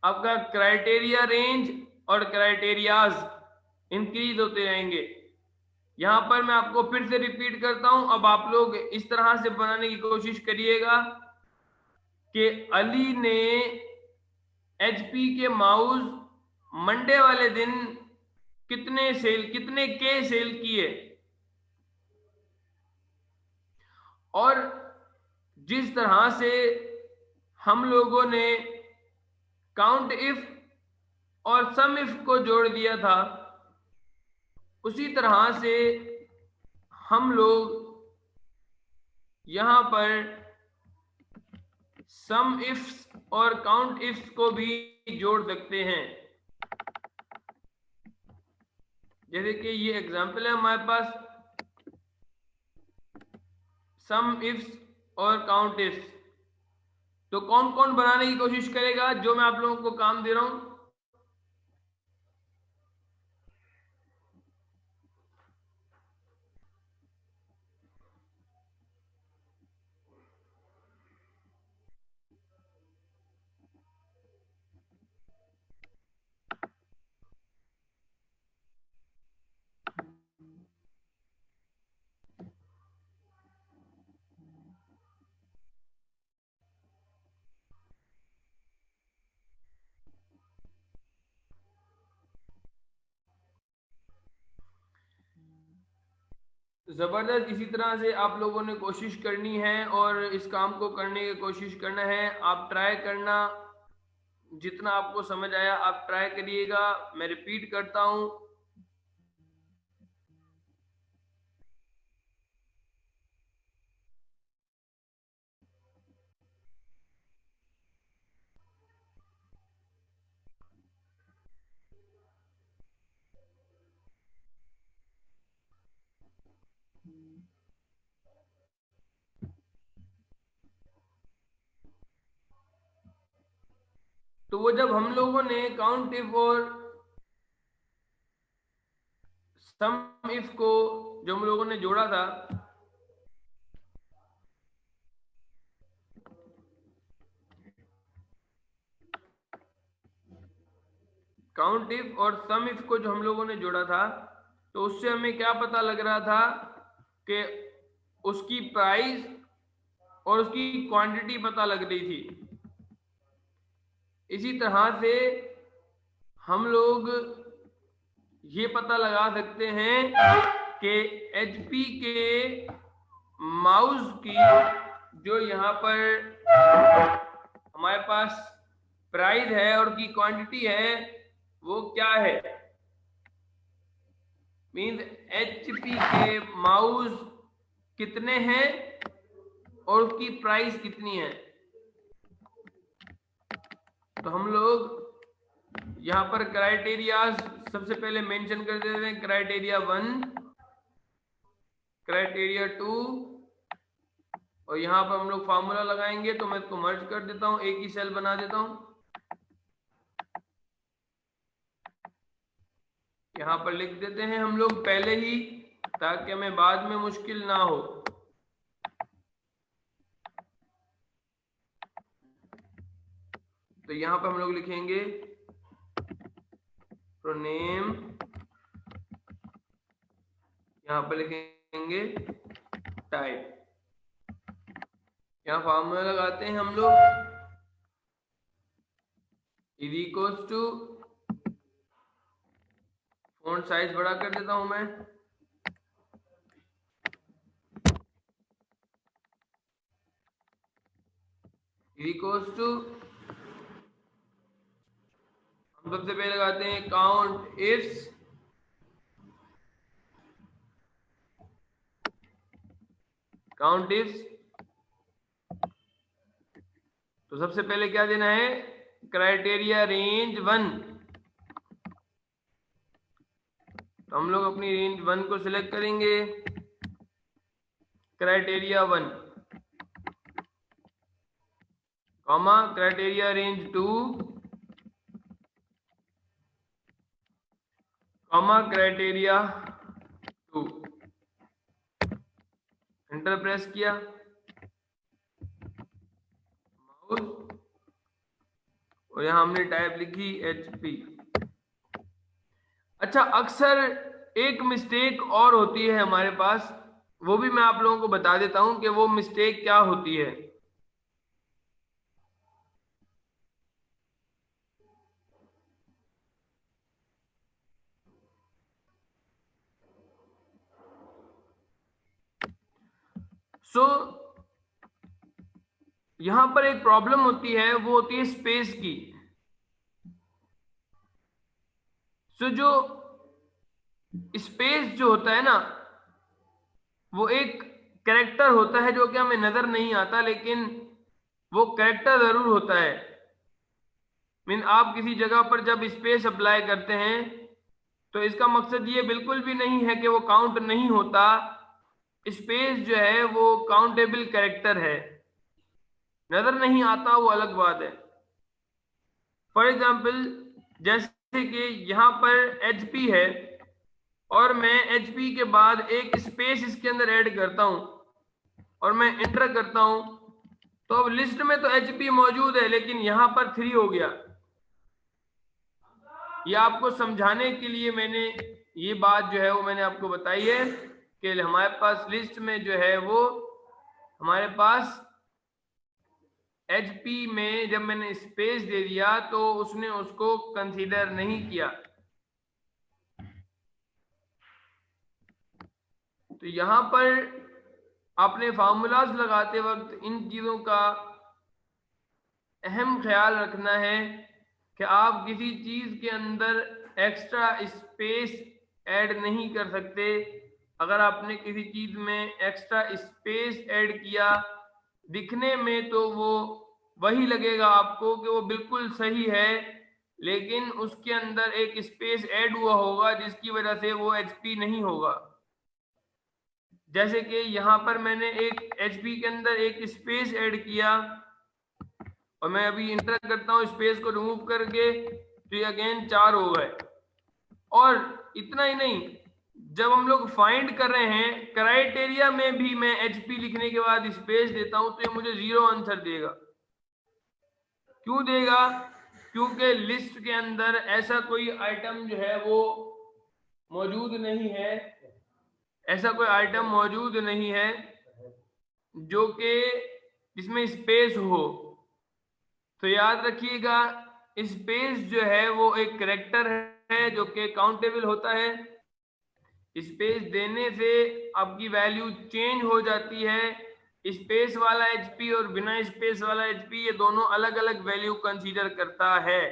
आपका क्राइटेरिया रेंज और क्राइटेरियाज इंक्रीज होते रहेंगे। यहां पर मैं आपको फिर से रिपीट करता हूं, अब आप लोग इस तरह से बनाने की कोशिश करिएगा कि अली ने एचपी के माउस मंडे वाले दिन कितने के सेल किए, और जिस तरह से हम लोगों ने काउंट इफ और सम इफ को जोड़ दिया था, उसी तरह से हम लोग यहां पर सम इफ्स और काउंट इफ्स को भी जोड़ सकते हैं। जैसे कि ये एग्जांपल है हमारे पास, सम इफ्स और काउंट इफ्स। तो कौन कौन बनाने की कोशिश करेगा जो मैं आप लोगों को काम दे रहा हूं? जबरदस्त। इसी तरह से आप लोगों ने कोशिश करनी है और इस काम को करने की कोशिश करना है। आप ट्राई करना, जितना आपको समझ आया आप ट्राई करिएगा। मैं रिपीट करता हूं, तो वो जब हम लोगों ने काउंट इफ और सम इफ को जो हम लोगों ने जोड़ा था, काउंट इफ और सम इफ को जो हम लोगों ने जोड़ा था, तो उससे हमें क्या पता लग रहा था कि उसकी प्राइस और उसकी क्वांटिटी पता लग रही थी। इसी तरह से हम लोग ये पता लगा सकते हैं कि एचपी के माउस की जो यहाँ पर हमारे पास प्राइस है और की क्वांटिटी है वो क्या है। मीन्स एचपी के माउस कितने हैं और उसकी प्राइस कितनी है। तो हम लोग यहाँ पर क्राइटेरिया सबसे पहले मेंशन कर देते हैं, क्राइटेरिया 1, क्राइटेरिया 2, और यहाँ पर हम लोग फार्मूला लगाएंगे। तो मैं इसको मर्ज कर देता हूँ, एक ही सेल बना देता हूँ। यहाँ पर लिख देते हैं हम लोग पहले ही, ताकि हमें बाद में मुश्किल ना हो। तो यहाँ पर हम लोग लिखेंगे प्रोनेम, यहाँ पर लिखेंगे टाइप। यहाँ फार्मूला लगाते हैं हम लोग, is equals to, font size बड़ा कर देता हूं मैं, इज इक्वल्स टू, हम सबसे पहले लगाते हैं काउंट इफ्स, काउंट इफ्स। तो सबसे पहले क्या देना है, क्राइटेरिया रेंज 1। तो हम लोग अपनी रेंज 1 को सिलेक्ट करेंगे, criteria 1, comma criteria range 2, comma criteria enter press किया, माउस, और यहाँ हमने टाइप लिखी HP। अच्छा, अक्सर एक मिस्टेक और होती है हमारे पास, वो भी मैं आप लोगों को बता देता हूं कि वो मिस्टेक क्या होती है। सो यहां पर एक प्रॉब्लम होती है, वो होती है स्पेस की। सो जो स्पेस जो होता है ना, वो एक कैरेक्टर होता है जो कि हमें नजर नहीं आता, लेकिन वो कैरेक्टर जरूर होता है। मीन आप किसी जगह पर जब स्पेस अप्लाई करते हैं तो इसका मकसद ये बिल्कुल भी नहीं है कि वो काउंट नहीं होता। स्पेस जो है वो काउंटेबल कैरेक्टर है, नजर नहीं आता वो अलग बात है। फॉर एग्जाम्पल, जैसे कि यहाँ पर HP है और मैं HP के बाद एक स्पेस इसके अंदर ऐड करता हूं और मैं इंटर करता हूं, तो अब लिस्ट में तो HP मौजूद है लेकिन यहां पर 3 हो गया। ये आपको समझाने के लिए मैंने ये बात जो है वो मैंने आपको बताई है कि हमारे पास लिस्ट में जो है वो हमारे पास HP में जब मैंने स्पेस दे दिया तो उसने उसको कंसीडर नहीं किया। तो यहां पर अपने फार्मूलाज लगाते वक्त इन चीजों का अहम ख्याल रखना है कि आप किसी चीज के अंदर एक्स्ट्रा स्पेस ऐड नहीं कर सकते। अगर आपने किसी चीज में एक्स्ट्रा स्पेस ऐड किया, दिखने में तो वो वही लगेगा आपको कि वो बिल्कुल सही है, लेकिन उसके अंदर एक स्पेस ऐड हुआ होगा जिसकी वजह से वो HP नहीं होगा। जैसे कि यहाँ पर मैंने एक HP के अंदर एक स्पेस ऐड किया और मैं अभी इंटर करता हूँ स्पेस को रिमूव करके, तो ये अगेन 4 हो गए। और इतना ही नहीं, जब हम लोग फाइंड कर रहे हैं क्राइटेरिया में भी मैं HP लिखने के बाद स्पेस देता हूं तो ये मुझे 0 आंसर देगा। क्यों देगा? क्योंकि लिस्ट के अंदर ऐसा कोई आइटम जो है वो मौजूद नहीं है, ऐसा कोई आइटम मौजूद नहीं है जो कि जिसमें स्पेस हो। तो याद रखिएगा, स्पेस जो है वो एक करेक्टर है जो कि काउंटेबल होता है। स्पेस देने से आपकी वैल्यू चेंज हो जाती है। स्पेस वाला HP और बिना स्पेस वाला HP ये दोनों अलग अलग वैल्यू कंसीडर करता है।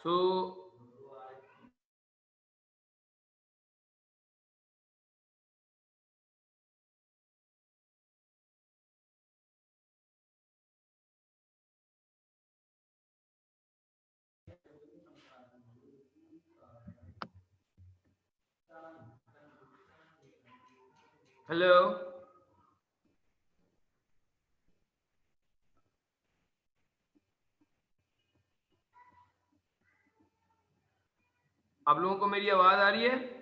सो हेलो, आप लोगों को मेरी आवाज आ रही है?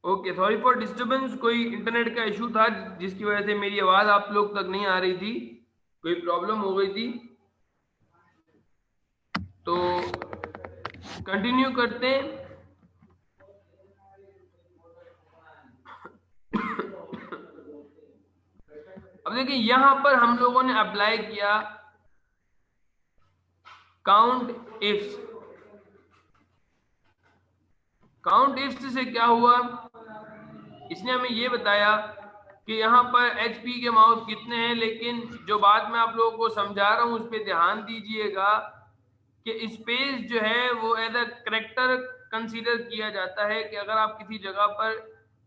ओके, सॉरी फॉर डिस्टरबेंस, कोई इंटरनेट का इशू था जिसकी वजह से मेरी आवाज आप लोग तक नहीं आ रही थी, कोई प्रॉब्लम हो गई थी। तो कंटिन्यू करते हैं। अब देखिए यहां पर हम लोगों ने अप्लाई किया काउंट इफ्स। काउंट इफ्स से क्या हुआ, इसने हमें ये बताया कि यहाँ पर HP के माउस कितने हैं, लेकिन जो बात मैं आप लोगों को समझा रहा हूँ उस पर ध्यान दीजिएगा कि स्पेस जो है वो एज अ करेक्टर कंसीडर किया जाता है कि अगर आप किसी जगह पर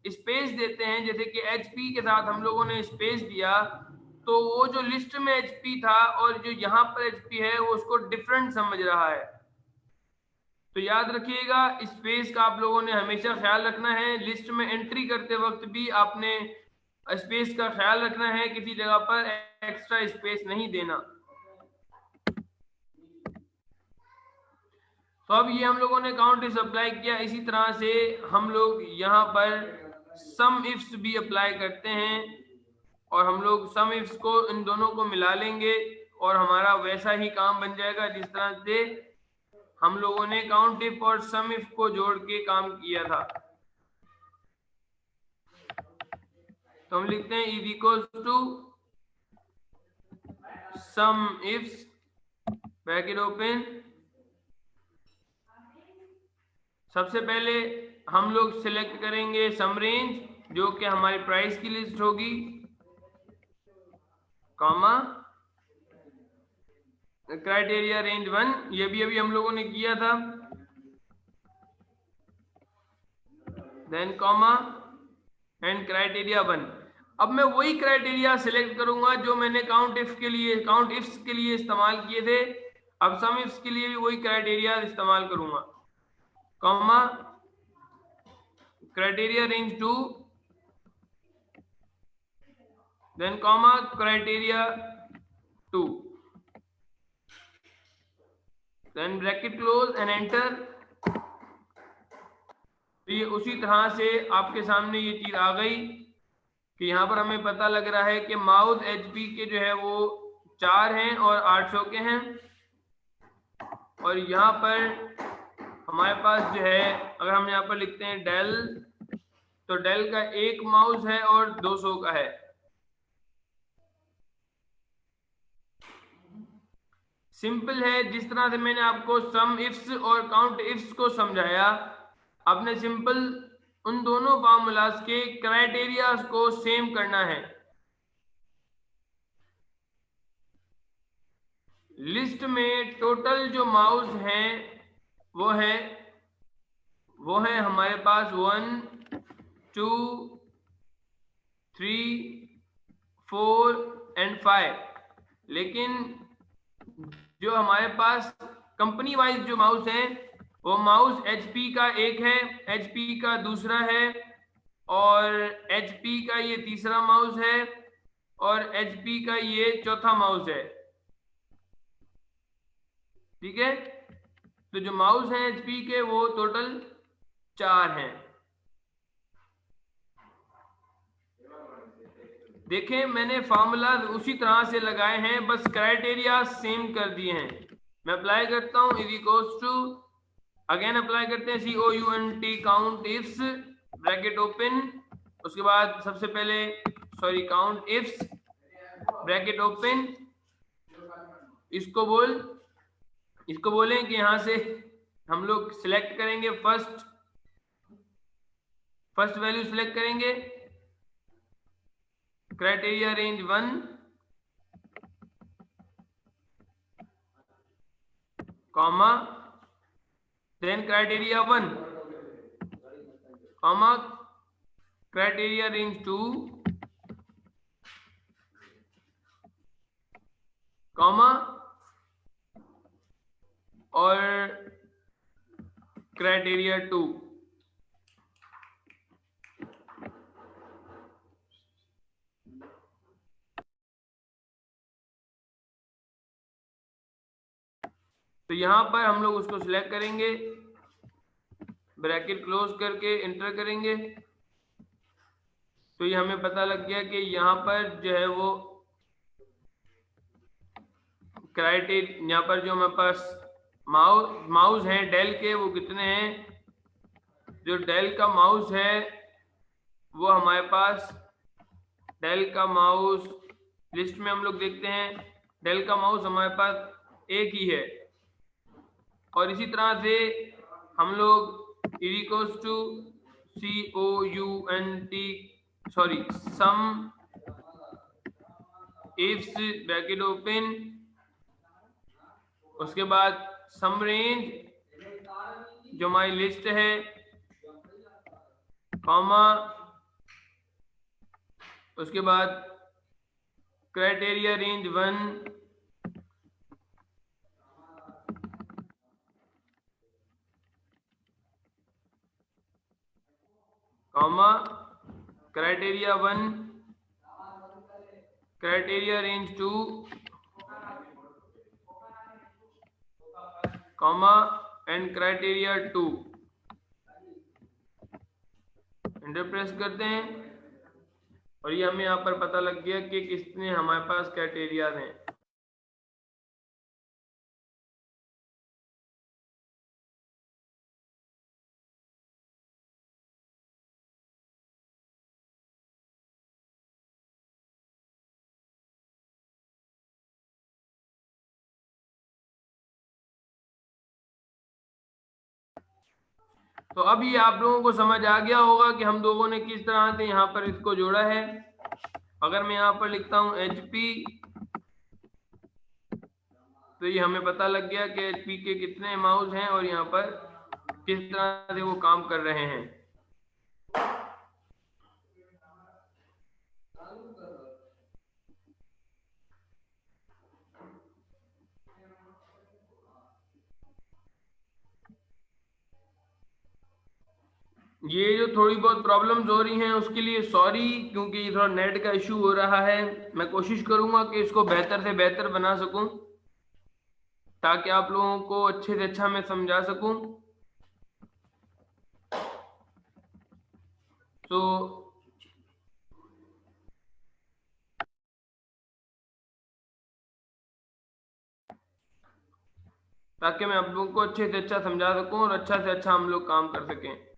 स्पेस देते हैं, जैसे कि HP के साथ हम लोगों ने स्पेस दिया, तो वो जो लिस्ट में HP था और जो यहाँ पर HP है वो उसको डिफरेंट समझ रहा है। तो याद रखिएगा, स्पेस का आप लोगों ने हमेशा ख्याल रखना है। लिस्ट में एंट्री करते वक्त भी आपने स्पेस का ख्याल रखना है, किसी जगह पर एक्स्ट्रा स्पेस नहीं देना। तो अब ये हम लोगों ने काउंट इफ्स अप्लाई किया। इसी तरह से हम लोग यहाँ पर सम इफ्स भी अप्लाई करते हैं और हम लोग सम इफ्स को इन दोनों को मिला लेंगे और हमारा वैसा ही काम बन जाएगा जिस तरह से हम लोगों ने काउंट इफ और सम इफ को जोड़ के काम किया था। तो हम लिखते हैं is equals to some ifs bracket open. सबसे पहले हम लोग सिलेक्ट करेंगे सम रेंज जो कि हमारी प्राइस की लिस्ट होगी, कॉमा क्राइटेरिया रेंज 1, ये भी अभी हम लोगों ने किया था, देन कॉमा एंड क्राइटेरिया 1। अब मैं वही क्राइटेरिया सिलेक्ट करूंगा जो मैंने काउंट इफ्स के लिए इस्तेमाल किए थे। अब सम इफ्स के लिए भी वही क्राइटेरिया इस्तेमाल करूंगा, comma criteria range 2, then comma criteria 2, then bracket close and enter. तो ये उसी तरह से आपके सामने ये चीज आ गई कि यहाँ पर हमें पता लग रहा है कि माउस HP के जो है वो 4 हैं और 800 के हैं, और यहाँ पर हमारे पास जो है अगर हम यहाँ पर लिखते हैं डेल, तो डेल का एक माउस है और 200 का है। सिंपल है, जिस तरह से मैंने आपको सम इफ्स और काउंट इफ्स को समझाया, आपने सिंपल उन दोनों फार्मूलाज के क्राइटेरियाज को सेम करना है। लिस्ट में टोटल जो माउस हैं वो है हमारे पास 1 2 3 4 एंड 5, लेकिन जो हमारे पास कंपनी वाइज जो माउस हैं वो माउस HP का एक है, HP का दूसरा है, और HP का ये तीसरा माउस है, और HP का ये चौथा माउस है। ठीक है, तो जो माउस हैं HP के वो टोटल 4 हैं। देखें मैंने फार्मूला उसी तरह से लगाए हैं, बस क्राइटेरिया सेम कर दिए हैं। मैं अप्लाई करता हूं, is equals to, again apply करते हैं COUNT count ifs bracket open, उसके बाद सबसे पहले काउंट इफ्स ब्रैकेट ओपन, इसको बोल इसको बोलें कि यहाँ से हम लोग सिलेक्ट करेंगे फर्स्ट वैल्यू सिलेक्ट करेंगे criteria range 1, comma then criteria 1, comma criteria range 2, comma और क्राइटेरिया 2। तो यहां पर हम लोग उसको सिलेक्ट करेंगे, ब्रैकेट क्लोज करके एंटर करेंगे, तो ये हमें पता लग गया कि यहाँ पर जो है वो क्राइटेरिया, यहाँ पर जो हमारे पास माउस हैं डेल के, वो कितने हैं? जो डेल का माउस है वो हमारे पास, डेल का माउस लिस्ट में हम लोग देखते हैं, डेल का माउस हमारे पास एक ही है। और इसी तरह से हम लोग equals to some ifs bracket open, उसके बाद सम रेंज जो हमारी लिस्ट है, कॉमा उसके बाद criteria range 1, comma criteria 1, criteria range 2, comma and criteria 2। Enter press करते हैं और ये हमें यहाँ पर पता लग गया कि कितने हमारे पास क्राइटेरिया हैं। तो अब ये आप लोगों को समझ आ गया होगा कि हम लोगों ने किस तरह से यहाँ पर इसको जोड़ा है। अगर मैं यहाँ पर लिखता हूँ HP, तो ये हमें पता लग गया कि HP के कितने माउस हैं और यहाँ पर किस तरह से वो काम कर रहे हैं। ये जो थोड़ी बहुत प्रॉब्लम्स हो रही हैं उसके लिए सॉरी, क्योंकि ये थोड़ा नेट का इशू हो रहा है। मैं कोशिश करूंगा कि इसको बेहतर से बेहतर बना सकूं ताकि आप लोगों को अच्छे से अच्छा मैं समझा सकूं। तो ताकि मैं आप लोगों को अच्छे से अच्छा समझा सकूं और अच्छा से अच्छा हम लोग काम कर सकें।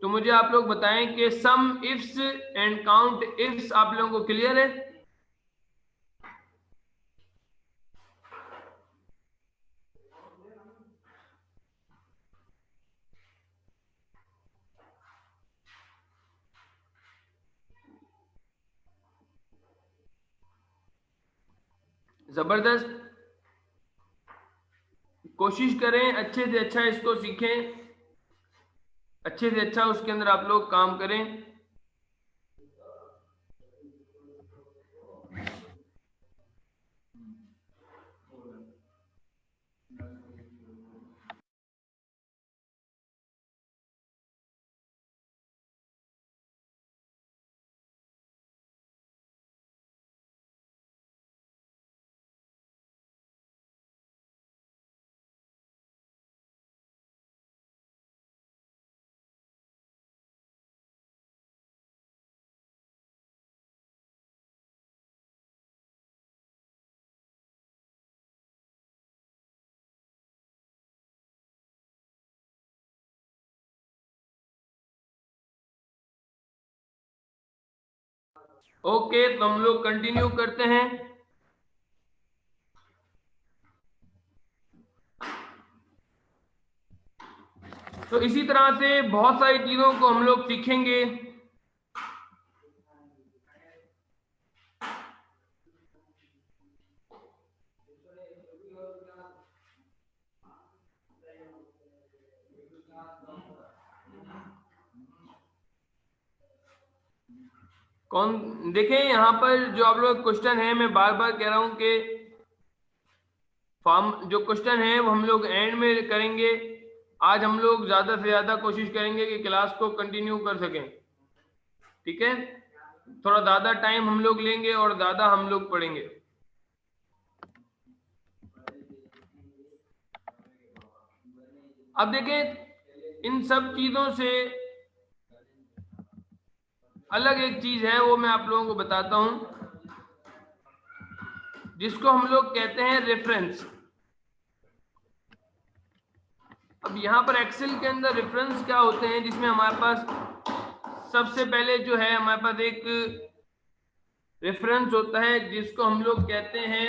तो मुझे आप लोग बताएं कि सम इफ्स एंड काउंट इफ्स आप लोगों को क्लियर है? जबरदस्त, कोशिश करें अच्छे से अच्छा इसको सीखें, अच्छे से अच्छा उसके अंदर आप लोग काम करें। ओके, तो हम लोग कंटिन्यू करते हैं। तो इसी तरह से बहुत सारी चीजों को हम लोग सीखेंगे। कौन देखें यहाँ पर जो आप लोग क्वेश्चन है, मैं बार बार कह रहा हूं कि फॉर्म जो क्वेश्चन है वो हम लोग एंड में करेंगे। आज हम लोग ज्यादा से ज्यादा कोशिश करेंगे कि क्लास को कंटिन्यू कर सकें, ठीक है। थोड़ा ज्यादा टाइम हम लोग लेंगे और ज्यादा हम लोग पढ़ेंगे। अब देखें, इन सब चीजों से अलग एक चीज है, वो मैं आप लोगों को बताता हूं, जिसको हम लोग कहते हैं रेफरेंस। अब यहाँ पर एक्सेल के अंदर रेफरेंस क्या होते हैं, जिसमें हमारे पास सबसे पहले जो है हमारे पास एक रेफरेंस होता है जिसको हम लोग कहते हैं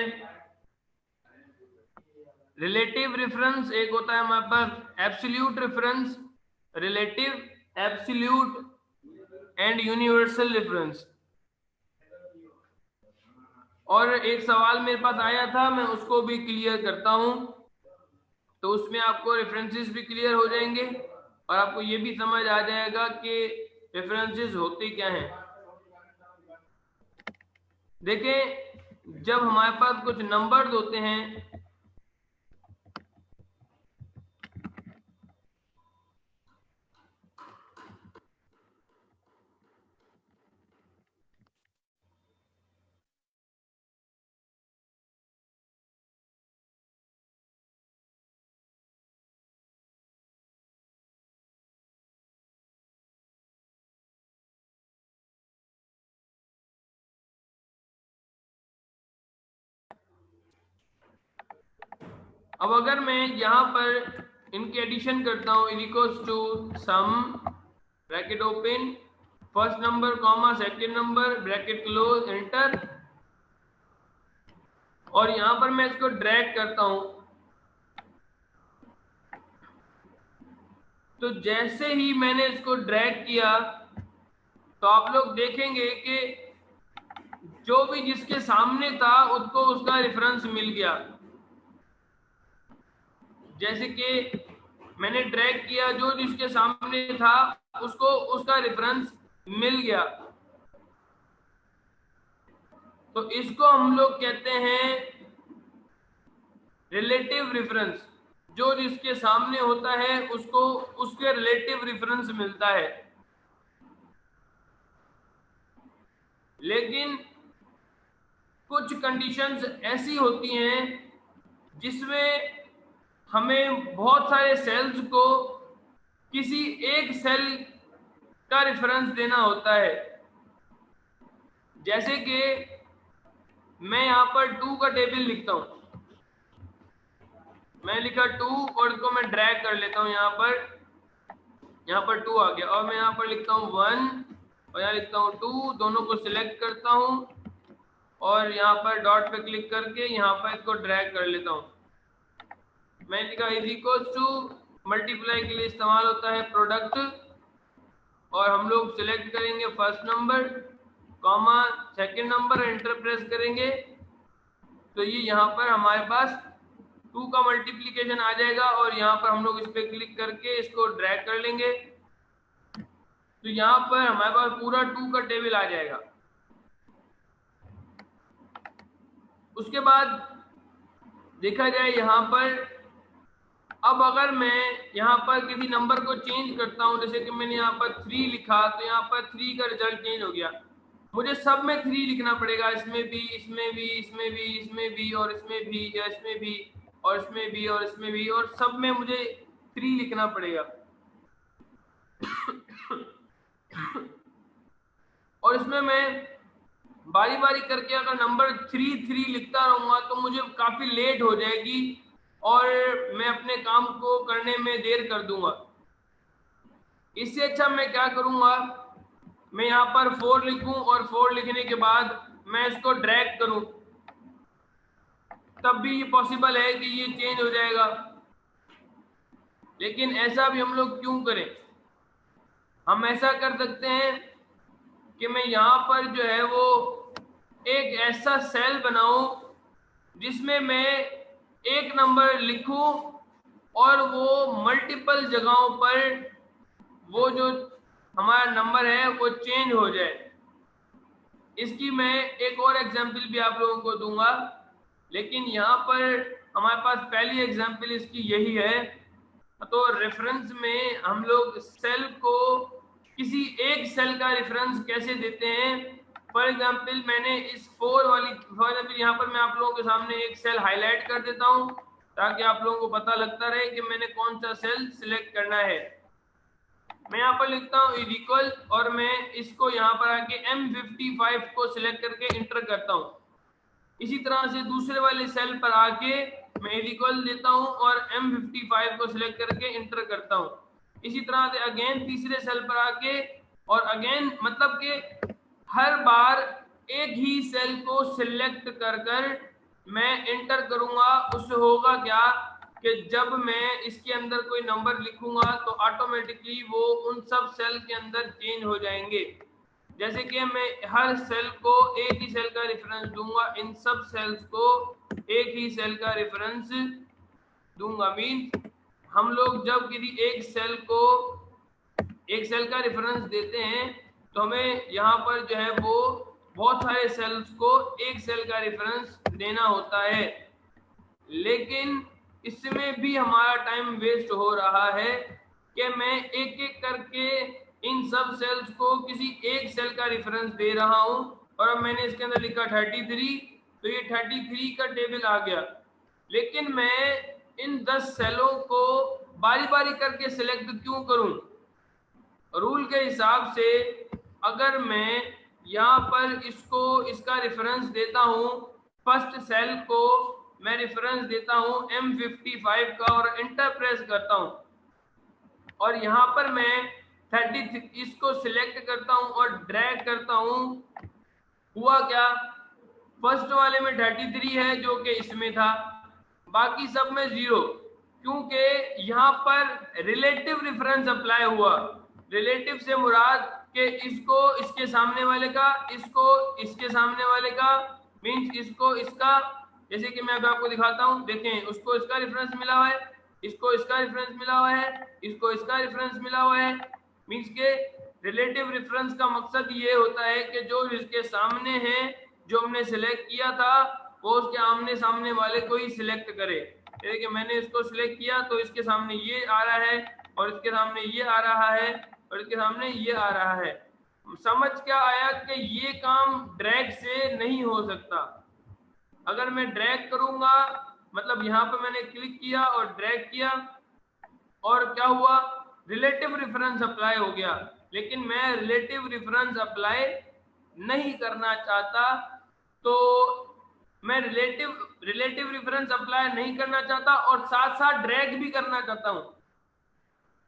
रिलेटिव रेफरेंस। एक होता है हमारे पास absolute reference, relative, absolute and universal reference. और एक सवाल मेरे पास आया था, मैं उसको भी क्लियर करता हूं, तो उसमें आपको रेफरेंसेस भी क्लियर हो जाएंगे और आपको ये भी समझ आ जाएगा कि रेफरेंसेस होते क्या हैं। देखें, जब हमारे पास कुछ नंबर्स होते हैं, अब अगर मैं यहाँ पर इनके एडिशन करता हूँ, equals to sum bracket open first number comma second number bracket close enter, और यहाँ पर मैं इसको ड्रैग करता हूँ, तो जैसे ही मैंने इसको ड्रैग किया तो आप लोग देखेंगे कि जो भी जिसके सामने था उसको उसका रेफरेंस मिल गया। जैसे कि मैंने ड्रैग किया, जो जिसके सामने था उसको उसका रेफरेंस मिल गया, तो इसको हम लोग कहते हैं रिलेटिव रेफरेंस। जो जिसके सामने होता है उसको उसके रिलेटिव रेफरेंस मिलता है। लेकिन कुछ कंडीशंस ऐसी होती हैं जिसमें हमें बहुत सारे सेल्स को किसी एक सेल का रेफरेंस देना होता है। जैसे कि मैं यहाँ पर 2 का टेबल लिखता हूँ, मैं लिखा 2 और इसको मैं ड्रैग कर लेता हूँ, यहाँ पर 2 आ गया, और मैं यहाँ पर लिखता हूँ 1 और यहाँ लिखता हूँ 2, दोनों को सिलेक्ट करता हूँ और यहाँ पर डॉट पे क्लिक करके यहाँ पर इसको ड्रैग कर लेता हूँ। मैं लिखा इज इक्वल टू, मल्टीप्लाई के लिए इस्तेमाल होता है प्रोडक्ट, और हम लोग सिलेक्ट करेंगे first number comma second number, enter press करेंगे तो ये यहाँ पर हमारे पास 2 का मल्टीप्लिकेशन आ जाएगा, और यहाँ पर हम लोग इस पर क्लिक करके इसको ड्रैग कर लेंगे तो यहाँ पर हमारे पास पूरा 2 का टेबल आ जाएगा। उसके बाद देखा जाए यहाँ पर, अब अगर मैं यहाँ पर किसी नंबर को चेंज करता हूँ, जैसे कि मैंने यहाँ पर 3 लिखा तो यहाँ पर 3 का रिजल्ट चेंज हो गया, मुझे सब में 3 लिखना पड़ेगा, इसमें भी, इसमें भी, इसमें भी, इसमें भी, और इसमें भी, या इसमें भी, और इसमें भी, और इसमें भी, और सब में मुझे 3 लिखना पड़ेगा। और इसमें मैं बारी बारी करके अगर नंबर 3 लिखता रहूंगा तो मुझे काफी लेट हो जाएगी और मैं अपने काम को करने में देर कर दूंगा। इससे अच्छा मैं क्या करूंगा, मैं यहाँ पर 4 लिखूं और 4 लिखने के बाद मैं इसको ड्रैग करूं, तब भी ये पॉसिबल है कि ये चेंज हो जाएगा। लेकिन ऐसा भी हम लोग क्यों करें? हम ऐसा कर सकते हैं कि मैं यहाँ पर जो है वो एक ऐसा सेल बनाऊं जिसमें मैं एक नंबर लिखूं और वो मल्टीपल जगहों पर वो जो हमारा नंबर है वो चेंज हो जाए। इसकी मैं एक और एग्जांपल भी आप लोगों को दूंगा, लेकिन यहाँ पर हमारे पास पहली एग्जांपल इसकी यही है। तो रेफरेंस में हम लोग सेल को किसी एक सेल का रेफरेंस कैसे देते हैं? फॉर एग्जांपल मैंने इस फॉर एग्जांपल यहाँ पर मैं आप लोगों के सामने एक सेल हाईलाइट कर देता हूँ ताकि आप लोगों को पता लगता रहे कि मैंने कौन सा सेल सिलेक्ट करना है। मैं यहाँ पर लिखता हूँ इज इक्वल और मैं इसको यहाँ पर आके M55 को सिलेक्ट करके इंटर करता हूँ। इसी तरह से दूसरे वाले सेल पर आके मैं इज इक्वल देता हूँ और M55 को सिलेक्ट करके इंटर करता हूँ। इसी तरह से अगेन तीसरे सेल पर आके और अगेन मतलब कि हर बार एक ही सेल को सिलेक्ट कर मैं इंटर करूंगा। उससे होगा क्या कि जब मैं इसके अंदर कोई नंबर लिखूंगा तो ऑटोमेटिकली वो उन सब सेल के अंदर चेंज हो जाएंगे। जैसे कि मैं हर सेल को एक ही सेल का रेफरेंस दूंगा, इन सब सेल्स को एक ही सेल का रेफरेंस दूंगा। मीन्स हम लोग जब किसी एक सेल का रेफरेंस देते हैं तो हमें यहाँ पर जो है वो बहुत सारे सेल्स को एक सेल का रेफरेंस देना होता है, लेकिन इसमें भी हमारा टाइम वेस्ट हो रहा है कि मैं एक एक करके इन सब सेल्स को किसी एक सेल का रेफरेंस दे रहा हूं। और अब मैंने इसके अंदर लिखा 33, तो ये 33 का टेबल आ गया, लेकिन मैं इन 10 सेलों को बारी बारी करके सिलेक्ट क्यों करूं? रूल के हिसाब से अगर मैं यहाँ पर इसका रेफरेंस देता हूँ, फर्स्ट सेल को मैं रेफरेंस देता हूँ M55 का और इंटर प्रेस करता हूँ और यहाँ पर मैं 33 इसको सिलेक्ट करता हूँ और ड्रैग करता हूँ। हुआ क्या? फर्स्ट वाले में 33 है जो कि इसमें था, बाकी सब में 0, क्योंकि यहाँ पर रिलेटिव रेफरेंस अप्लाई हुआ। रिलेटिव से मुराद के इसको इसके सामने वाले का, इसको इसके सामने वाले का, मीन्स इसको इसका। जैसे कि मैं अब आपको दिखाता हूँ, देखें उसको इसका रेफरेंस मिला हुआ है, इसको इसका रेफरेंस मिला हुआ है, इसको इसका रेफरेंस मिला हुआ है। मीन्स के रिलेटिव रेफरेंस का मकसद ये होता है कि जो इसके सामने है, जो हमने सिलेक्ट किया था, वो उसके आमने सामने वाले को ही सिलेक्ट करे। जैसे कि मैंने इसको सिलेक्ट किया तो इसके सामने ये आ रहा है और इसके सामने ये आ रहा है और इसके सामने ये आ रहा है। समझ क्या आया कि ये काम ड्रैग से नहीं हो सकता। अगर मैं ड्रैग करूंगा मतलब यहाँ पे मैंने क्लिक किया और ड्रैग किया और क्या हुआ? रिलेटिव रेफरेंस अप्लाई हो गया, लेकिन मैं रिलेटिव रेफरेंस अप्लाई नहीं करना चाहता। तो मैं रिलेटिव रेफरेंस अप्लाई नहीं करना चाहता और साथ साथ ड्रैग भी करना चाहता हूं।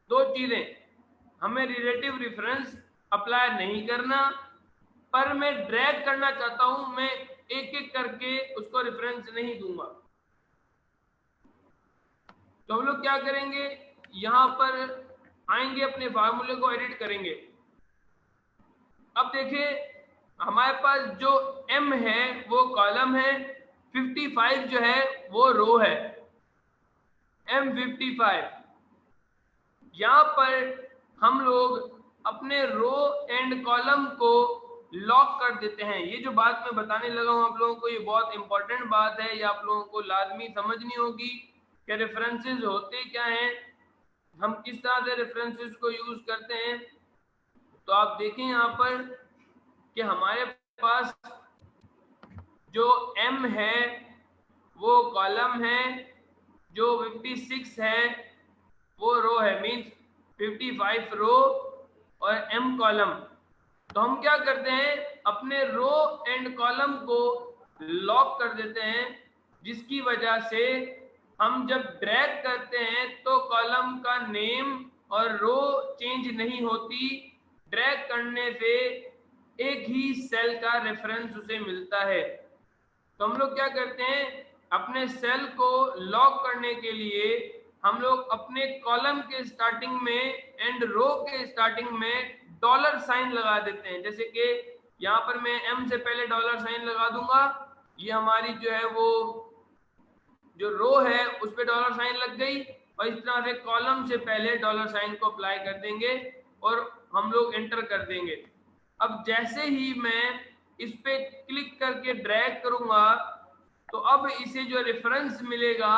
दो चीजें, हमें रिलेटिव रेफरेंस अप्लाई नहीं करना, पर मैं ड्रैग करना चाहता हूं। मैं एक एक करके उसको रेफरेंस नहीं दूंगा। तो हम लोग क्या करेंगे, यहां पर आएंगे, अपने फार्मूले को एडिट करेंगे। अब देखिए हमारे पास जो M है वो कॉलम है, 55 जो है वो रो है। M55 यहाँ पर हम लोग अपने रो एंड कॉलम को लॉक कर देते हैं। ये जो बात मैं बताने लगा हूँ आप लोगों को, ये बहुत इंपॉर्टेंट बात है, ये आप लोगों को लाजमी समझनी होगी कि रेफरेंसेस होते क्या हैं, हम किस तरह से रेफरेंसेस को यूज करते हैं। तो आप देखें यहाँ पर कि हमारे पास जो M है वो कॉलम है, जो 56 है वो रो है। मीन्स 55 रो और M कॉलम। तो हम क्या करते हैं, अपने रो एंड कॉलम को लॉक कर देते हैं, जिसकी वजह से हम जब ड्रैग करते हैं तो कॉलम का नेम और रो चेंज नहीं होती। ड्रैग करने से एक ही सेल का रेफरेंस उसे मिलता है। तो हम लोग क्या करते हैं, अपने सेल को लॉक करने के लिए हम लोग अपने कॉलम के स्टार्टिंग में एंड रो के स्टार्टिंग में डॉलर साइन लगा देते हैं। जैसे कि यहाँ पर मैं एम से पहले डॉलर साइन लगा दूंगा, ये हमारी जो है वो जो रो है उस पर डॉलर साइन लग गई, और इस तरह से कॉलम से पहले डॉलर साइन को अप्लाई कर देंगे और हम लोग एंटर कर देंगे। अब जैसे ही मैं इस पे क्लिक करके ड्रैग करूंगा तो अब इसे जो रेफरेंस मिलेगा,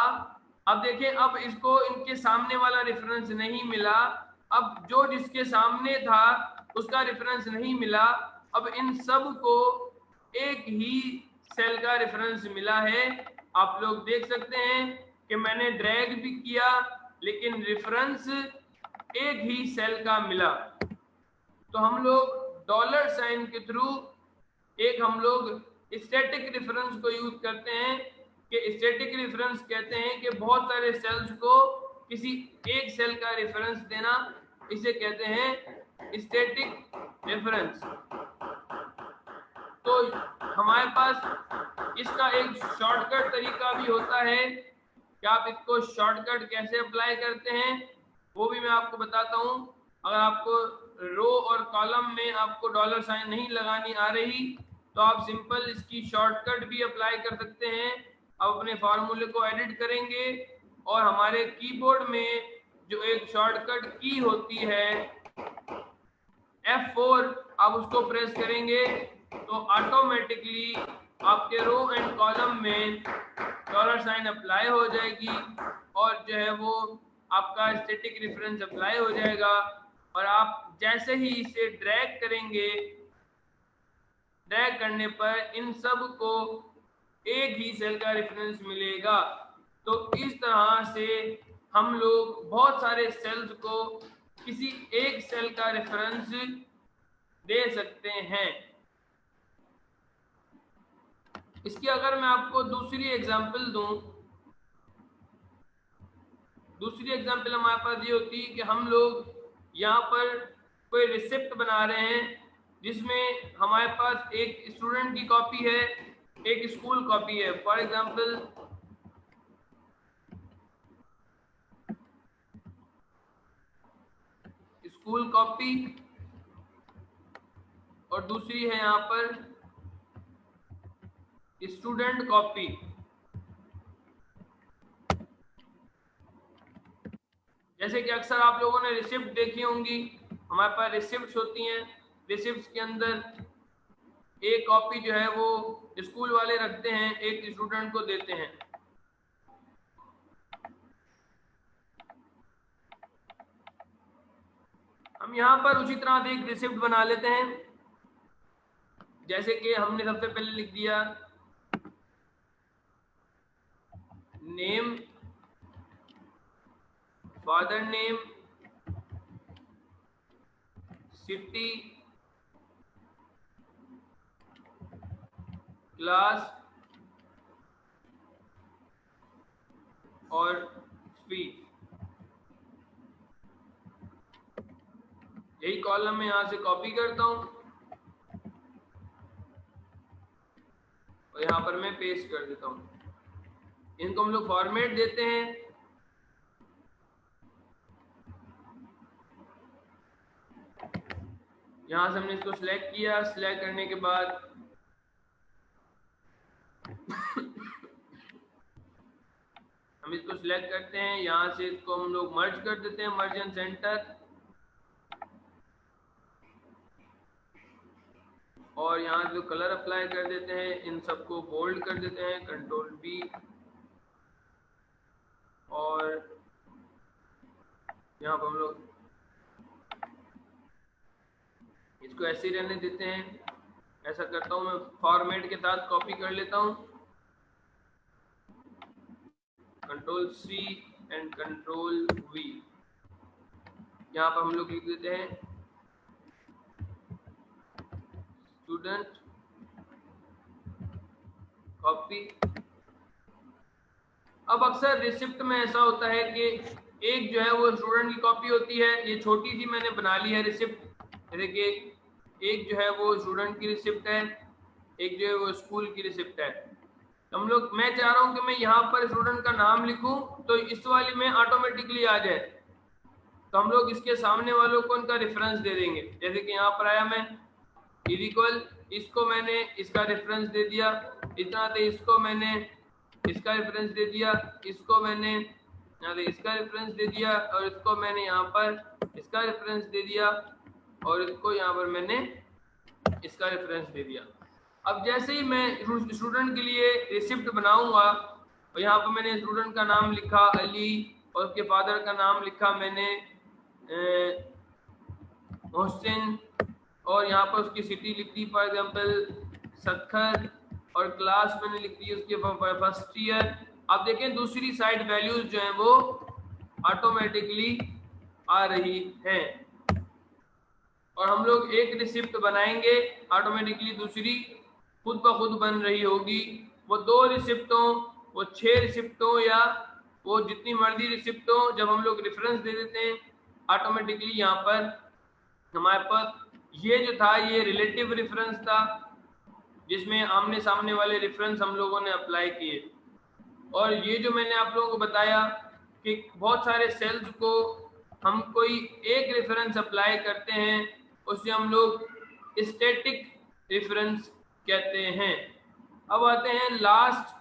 अब देखें अब इसको इनके सामने वाला रेफरेंस नहीं मिला, अब जो जिसके सामने था उसका रेफरेंस नहीं मिला, अब इन सब को एक ही सेल का रेफरेंस मिला है। आप लोग देख सकते हैं कि मैंने ड्रैग भी किया लेकिन रेफरेंस एक ही सेल का मिला। तो हम लोग डॉलर साइन के थ्रू एक हम लोग स्टैटिक रेफरेंस को यूज करते हैं, कि स्टैटिक रेफरेंस कहते हैं कि बहुत सारे सेल्स को किसी एक सेल का रेफरेंस देना, इसे कहते हैं स्टैटिक रेफरेंस। तो हमारे पास इसका एक शॉर्टकट तरीका भी होता है कि आप इसको शॉर्टकट कैसे अप्लाई करते हैं वो भी मैं आपको बताता हूं। अगर आपको रो और कॉलम में आपको डॉलर साइन नहीं लगानी आ रही तो आप सिंपल इसकी शॉर्टकट भी अप्लाई कर सकते हैं। आप अपने फार्मूले को एडिट करेंगे और हमारे कीबोर्ड में जो एक शॉर्टकट की होती है F4, आप उसको प्रेस करेंगे तो ऑटोमेटिकली आपके रो एंड कॉलम में डॉलर साइन अप्लाई हो जाएगी और जो है वो आपका स्टैटिक रेफरेंस अप्लाई हो जाएगा। और आप जैसे ही इसे ड्रैग करेंगे, ड्रैग करने पर इन सब को एक ही सेल का रेफरेंस मिलेगा। तो इस तरह से हम लोग बहुत सारे सेल्स को किसी एक सेल का रेफरेंस दे सकते हैं। इसकी अगर मैं आपको दूसरी एग्जांपल दूं, दूसरी एग्जांपल हमारे पास ये होती है कि हम लोग यहाँ पर कोई रिसिप्ट बना रहे हैं जिसमें हमारे पास एक स्टूडेंट की कॉपी है, एक स्कूल कॉपी है। फॉर एग्जांपल स्कूल कॉपी और दूसरी है यहाँ पर स्टूडेंट कॉपी। जैसे कि अक्सर आप लोगों ने रिसिप्ट देखी होंगी, हमारे पास रिसिप्ट्स होती हैं, रिसिप्ट्स के अंदर एक कॉपी जो है वो स्कूल वाले रखते हैं, एक स्टूडेंट को देते हैं। हम यहाँ पर उसी तरह से एक रिसिप्ट बना लेते हैं। जैसे कि हमने सबसे पहले लिख दिया name, father name, city, class और फी। यही कॉलम में यहाँ से कॉपी करता हूँ और यहाँ पर मैं पेस्ट कर देता हूँ। इनको हम लोग फॉर्मेट देते हैं। यहाँ से हमने इसको सिलेक्ट किया, सिलेक्ट करने के बाद हम इसको सिलेक्ट करते हैं, यहाँ से इसको हम लोग मर्ज कर देते हैं, मर्ज एंड सेंटर, और यहाँ से कलर अप्लाई कर देते हैं, इन सबको बोल्ड कर देते हैं, कंट्रोल बी, और यहाँ पर हम लोग इसको ऐसे ही रहने देते हैं। ऐसा करता हूँ मैं, फॉर्मेट के साथ कॉपी कर लेता हूँ, control C and control V. यहाँ पर हम लोग लिख देते हैं स्टूडेंट कॉपी। अब अक्सर रिसिप्ट में ऐसा होता है कि एक जो है वो स्टूडेंट की कॉपी होती है, ये छोटी सी मैंने बना ली है रिसिप्ट। जैसे कि एक जो है वो स्टूडेंट की रिसिप्ट है, एक जो है वो स्कूल की रिसिप्ट है। हम लोग, मैं चाह रहा हूं कि मैं यहाँ पर स्टूडेंट का नाम लिखूं तो इस वाली में ऑटोमेटिकली आ जाए, तो हम लोग इसके सामने वालों को उनका रेफरेंस दे देंगे। जैसे कि यहाँ पर आया मैं इज इक्वल, इसको मैंने इसका रेफरेंस दे दिया, इतना तो इसको मैंने इसका रेफरेंस दे दिया, इसको मैंने यहाँ पे इसका रेफरेंस दे दिया, और इसको मैंने यहाँ पर इसका रेफरेंस दे दिया, और इसको यहाँ पर मैंने इसका रेफरेंस दे दिया। अब जैसे ही मैं स्टूडेंट के लिए रिसिप्ट बनाऊंगा, और यहाँ पर मैंने स्टूडेंट का नाम लिखा अली, और उसके फादर का नाम लिखा मैंने मोहसिन, और यहाँ पर उसकी सिटी लिख दी फॉर एग्जांपल सक्खर, और क्लास मैंने लिख दी उसके फर्स्ट ईयर। आप देखें दूसरी साइड वैल्यूज जो हैं वो ऑटोमेटिकली आ रही हैं, और हम लोग एक रिसिप्ट बनाएंगे ऑटोमेटिकली दूसरी खुद ब खुद बन रही होगी। वो 2 रिसिप्टों, वो 6 रिसिप्टों, या वो जितनी मर्जी रिसिप्टों, जब हम लोग रेफरेंस दे देते हैं ऑटोमेटिकली यहाँ पर हमारे पास ये जो था ये रिलेटिव रेफरेंस था, जिसमें आमने सामने वाले रेफरेंस हम लोगों ने अप्लाई किए। और ये जो मैंने आप लोगों को बताया कि बहुत सारे सेल्स को हम कोई एक रेफरेंस अप्लाई करते हैं, उसे हम लोग स्टैटिक रेफरेंस कहते हैं। अब आते हैं लास्ट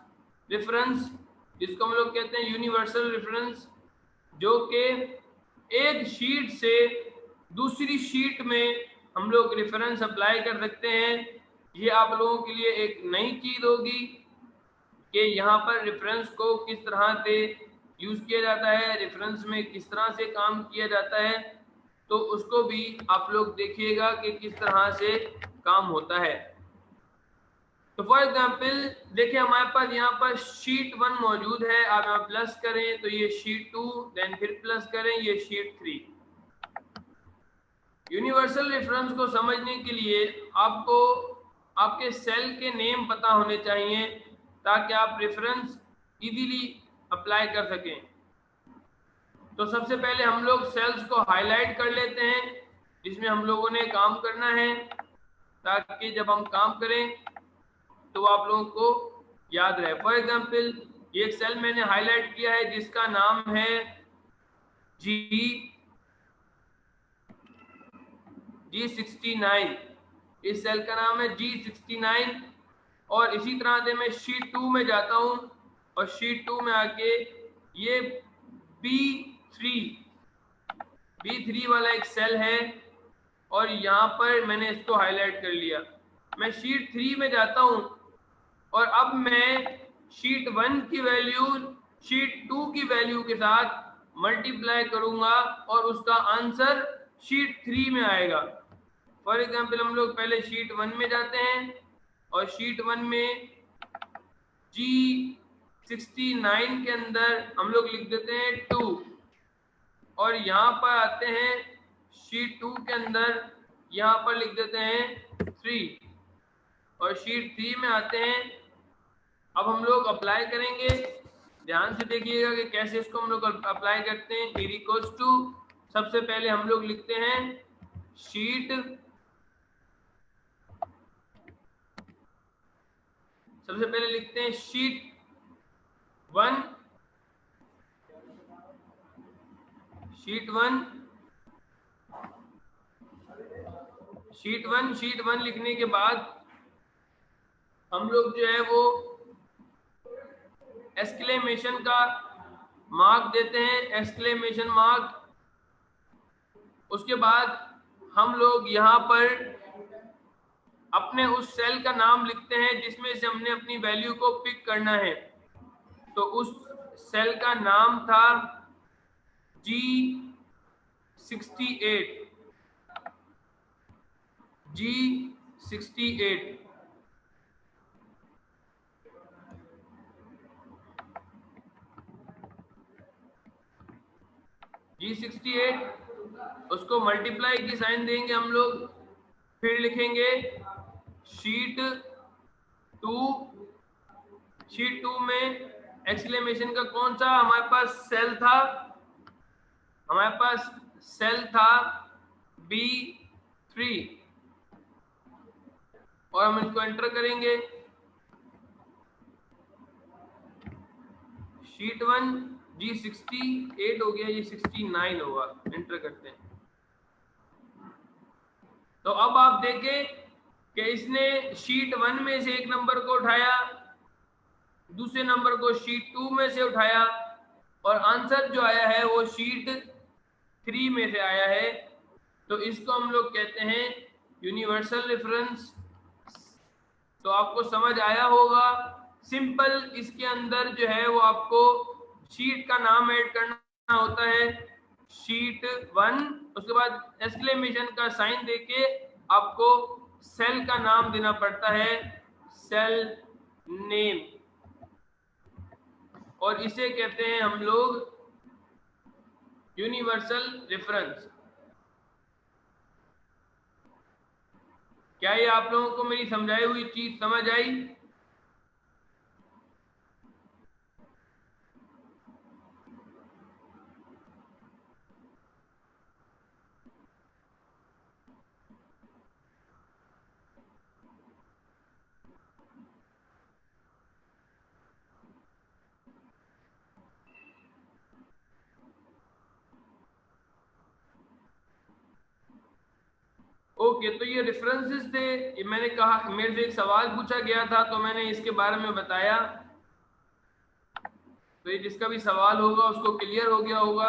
रेफरेंस, जिसको हम लोग कहते हैं यूनिवर्सल रेफरेंस, जो कि एक शीट से दूसरी शीट में हम लोग रेफरेंस अप्लाई कर सकते हैं। ये आप लोगों के लिए एक नई चीज़ होगी कि यहाँ पर रेफरेंस को किस तरह से यूज़ किया जाता है, रेफरेंस में किस तरह से काम किया जाता है, तो उसको भी आप लोग देखिएगा कि किस तरह से काम होता है। तो फॉर एग्जांपल देखिए हमारे पास यहाँ पर शीट 1 मौजूद है, आप यहाँ प्लस करें तो ये शीट 2, देन फिर प्लस करें ये शीट 3। यूनिवर्सल रेफरेंस को समझने के लिए आपको आपके सेल के नेम पता होने चाहिए, ताकि आप रेफरेंस इजीली अप्लाई कर सकें। तो सबसे पहले हम लोग सेल्स को हाईलाइट कर लेते हैं जिसमें हम लोगों ने काम करना है, ताकि जब हम काम करें तो आप लोगों को याद रहे। फॉर एग्जांपल ये एक सेल मैंने हाईलाइट किया है जिसका नाम है G69, इस सेल का नाम है G69। और इसी तरह से मैं शीट 2 में जाता हूं, और शीट 2 में आके ये B3 वाला एक सेल है, और यहाँ पर मैंने इसको हाईलाइट कर लिया। मैं शीट 3 में जाता हूँ, और अब मैं शीट 1 की वैल्यू शीट 2 की वैल्यू के साथ मल्टीप्लाई करूंगा, और उसका आंसर शीट 3 में आएगा। फॉर एग्जांपल हम लोग पहले शीट 1 में जाते हैं, और शीट 1 में G69 के अंदर हम लोग लिख देते हैं 2, और यहाँ पर आते हैं शीट 2 के अंदर यहाँ पर लिख देते हैं 3, और शीट 3 में आते हैं। अब हम लोग अप्लाई करेंगे, ध्यान से देखिएगा कि कैसे इसको हम लोग अप्लाई करते हैं। डी इक्वल्स टू, सबसे पहले हम लोग लिखते हैं शीट, सबसे पहले लिखते हैं शीट 1, शीट 1 लिखने के बाद हम लोग जो है वो एक्सक्लेमेशन का मार्क देते हैं, एक्सक्लेमेशन मार्क। उसके बाद हम लोग यहाँ पर अपने उस सेल का नाम लिखते हैं जिसमें से हमने अपनी वैल्यू को पिक करना है। तो उस सेल का नाम था G68, G68। उसको मल्टीप्लाई की साइन देंगे हम लोग, फिर लिखेंगे शीट 2 में एक्सक्लेमेशन का कौन सा हमारे पास सेल था, हमारे पास सेल था B3, और हम इसको एंटर करेंगे। शीट 1 जी 68 हो गया, ये 69 होगा, एंटर करते हैं। तो अब आप देखें कि इसने शीट 1 में से एक नंबर को उठाया, दूसरे नंबर को शीट 2 में से उठाया, और आंसर जो आया है वो शीट 3 में से आया है। तो इसको हम लोग कहते हैं यूनिवर्सल रेफरेंस। तो आपको समझ आया होगा, सिंपल इसके अंदर जो है वो आपको शीट का नाम ऐड करना होता है, शीट 1, उसके बाद एक्सक्लेमेशन का साइन देके आपको सेल का नाम देना पड़ता है, सेल नेम, और इसे कहते हैं हम लोग यूनिवर्सल रेफरेंस। क्या ये आप लोगों को मेरी समझाई हुई चीज समझ आई? ओके, तो ये रेफरेंसेस थे। ये मैंने कहा, मेरे से एक सवाल पूछा गया था तो मैंने इसके बारे में बताया, तो ये जिसका भी सवाल होगा उसको क्लियर हो गया होगा।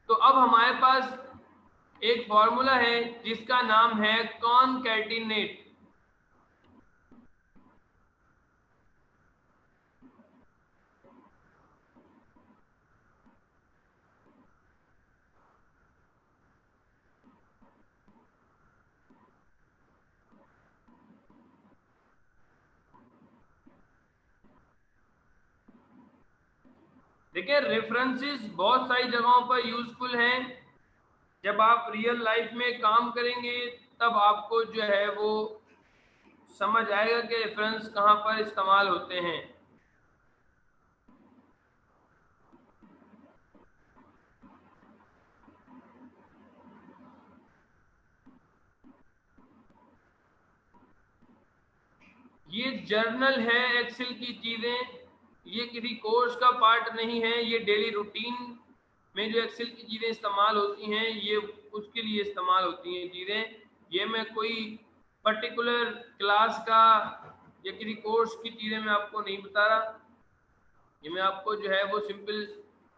तो अब हमारे पास एक फॉर्मूला है जिसका नाम है कॉनकैटिनेट। देखिए, रेफरेंसेस बहुत सारी जगहों पर यूजफुल हैं। जब आप रियल लाइफ में काम करेंगे तब आपको जो है वो समझ आएगा कि रेफरेंस कहाँ पर इस्तेमाल होते हैं। ये जर्नल है एक्सेल की चीज़ें, ये किसी कोर्स का पार्ट नहीं है, ये डेली रूटीन में जो एक्सेल की चीज़ें इस्तेमाल होती हैं ये उसके लिए इस्तेमाल होती हैं चीज़ें। ये मैं कोई पर्टिकुलर क्लास का या किसी कोर्स की चीज़ें मैं आपको नहीं बता रहा, ये मैं आपको जो है वो सिंपल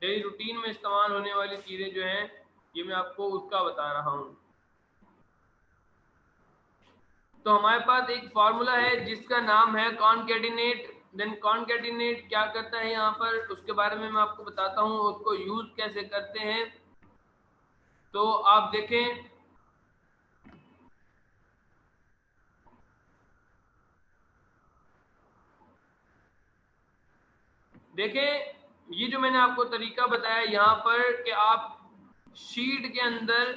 डेली रूटीन में इस्तेमाल होने वाली चीज़ें जो हैं ये मैं आपको उसका बता रहा हूँ। तो हमारे पास एक फॉर्मूला है जिसका नाम है कॉनकैटिनेट। देन कॉनकैटिनेट क्या करता है यहाँ पर, उसके बारे में मैं आपको बताता हूँ, उसको यूज कैसे करते हैं। तो आप देखें, ये जो मैंने आपको तरीका बताया यहाँ पर कि आप शीट के अंदर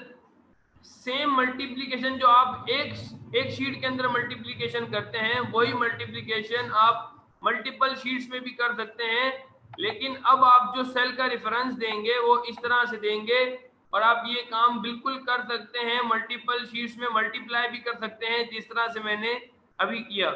सेम मल्टीप्लिकेशन जो आप एक शीट के अंदर मल्टीप्लिकेशन करते हैं वही मल्टीप्लिकेशन आप मल्टीपल शीट्स में भी कर सकते हैं, लेकिन अब आप जो सेल का रेफरेंस देंगे वो इस तरह से देंगे, और आप ये काम बिल्कुल कर सकते हैं, मल्टीपल शीट्स में मल्टीप्लाई भी कर सकते हैं जिस तरह से मैंने अभी किया।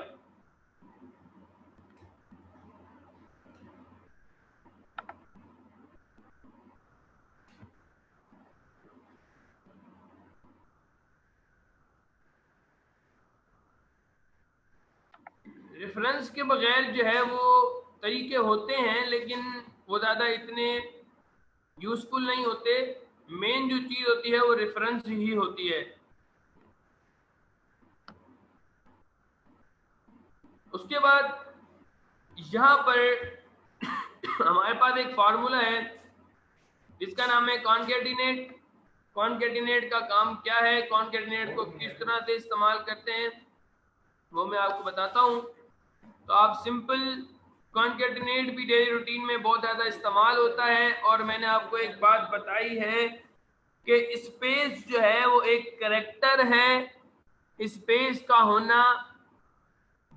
रेफरेंस के बगैर जो है वो तरीके होते हैं लेकिन वो ज़्यादा इतने यूजफुल नहीं होते। मेन जो चीज़ होती है वो रेफरेंस ही होती है। उसके बाद यहाँ पर हमारे पास एक फार्मूला है जिसका नाम है कॉनकैटिनेट। कॉनकैटिनेट का काम क्या है, कॉनकैटिनेट को किस तरह से इस्तेमाल करते हैं वो मैं आपको बताता हूँ। तो आप सिंपल कॉनकैटिनेट भी डेली रूटीन में बहुत ज़्यादा इस्तेमाल होता है, और मैंने आपको एक बात बताई है कि स्पेस जो है वो एक कैरेक्टर है, स्पेस का होना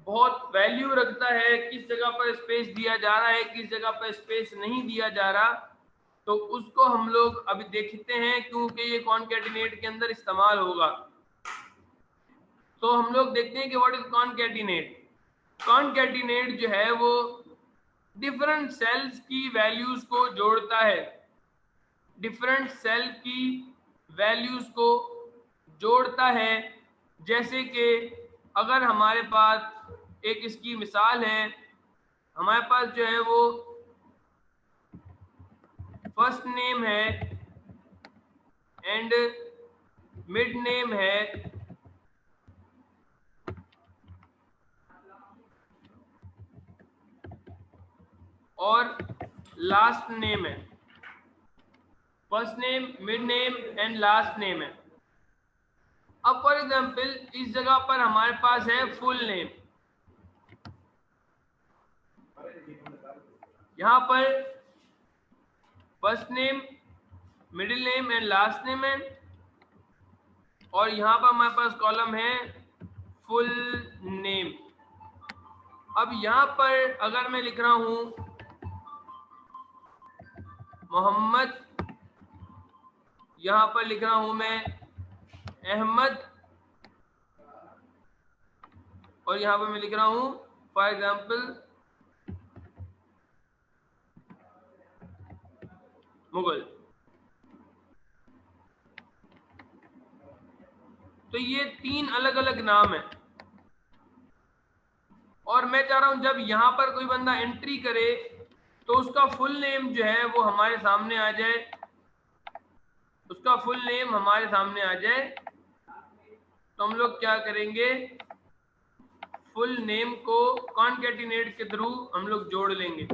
बहुत वैल्यू रखता है, किस जगह पर स्पेस दिया जा रहा है किस जगह पर स्पेस नहीं दिया जा रहा। तो उसको हम लोग अभी देखते हैं क्योंकि ये कॉनकैटिनेट के अंदर इस्तेमाल होगा। तो हम लोग देखते हैं कि व्हाट इज कॉनकैटिनेट। कॉनकैटिनेट जो है वो डिफरेंट सेल्स की वैल्यूज को जोड़ता है, डिफरेंट सेल की वैल्यूज को जोड़ता है। जैसे कि अगर हमारे पास एक इसकी मिसाल है, हमारे पास जो है वो फर्स्ट नेम है एंड मिड नेम है और लास्ट नेम है, first name, mid name and last name है। अब फॉर एग्जांपल इस जगह पर हमारे पास है फुल नेम, यहाँ पर first name, middle name and last name है, और यहाँ पर हमारे पास कॉलम है फुल नेम। अब यहाँ पर अगर मैं लिख रहा हूँ मोहम्मद, यहाँ पर लिख रहा हूँ मैं अहमद, और यहाँ पर मैं लिख रहा हूँ फॉर एग्जाम्पल मुगल, तो ये 3 अलग अलग नाम है। और मैं चाह रहा हूं जब यहां पर कोई बंदा एंट्री करे तो उसका फुल नेम जो है वो हमारे सामने आ जाए, उसका फुल नेम हमारे सामने आ जाए। तो हम लोग क्या करेंगे, फुल नेम को कॉनकैटिनेट के थ्रू हम लोग जोड़ लेंगे।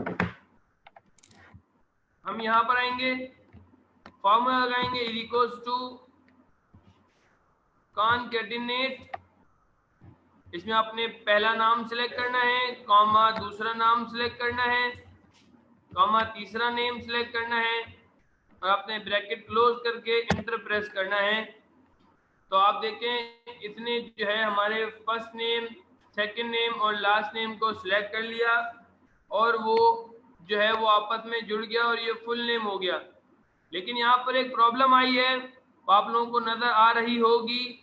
हम यहां पर आएंगे, फॉर्मूला लगाएंगे इज इक्वल्स टू कॉनकैटिनेट, इसमें आपने पहला नाम सिलेक्ट करना है, कॉमा दूसरा नाम सिलेक्ट करना है, कॉमा तीसरा नेम सिलेक्ट करना है, और आपने ब्रैकेट क्लोज करके इंटर प्रेस करना है। तो आप देखें इतने जो है हमारे फर्स्ट नेम, सेकंड नेम और लास्ट नेम को सिलेक्ट कर लिया, और वो जो है वो आपस में जुड़ गया और ये फुल नेम हो गया। लेकिन यहाँ पर एक प्रॉब्लम आई है, वो आप लोगों को नजर आ रही होगी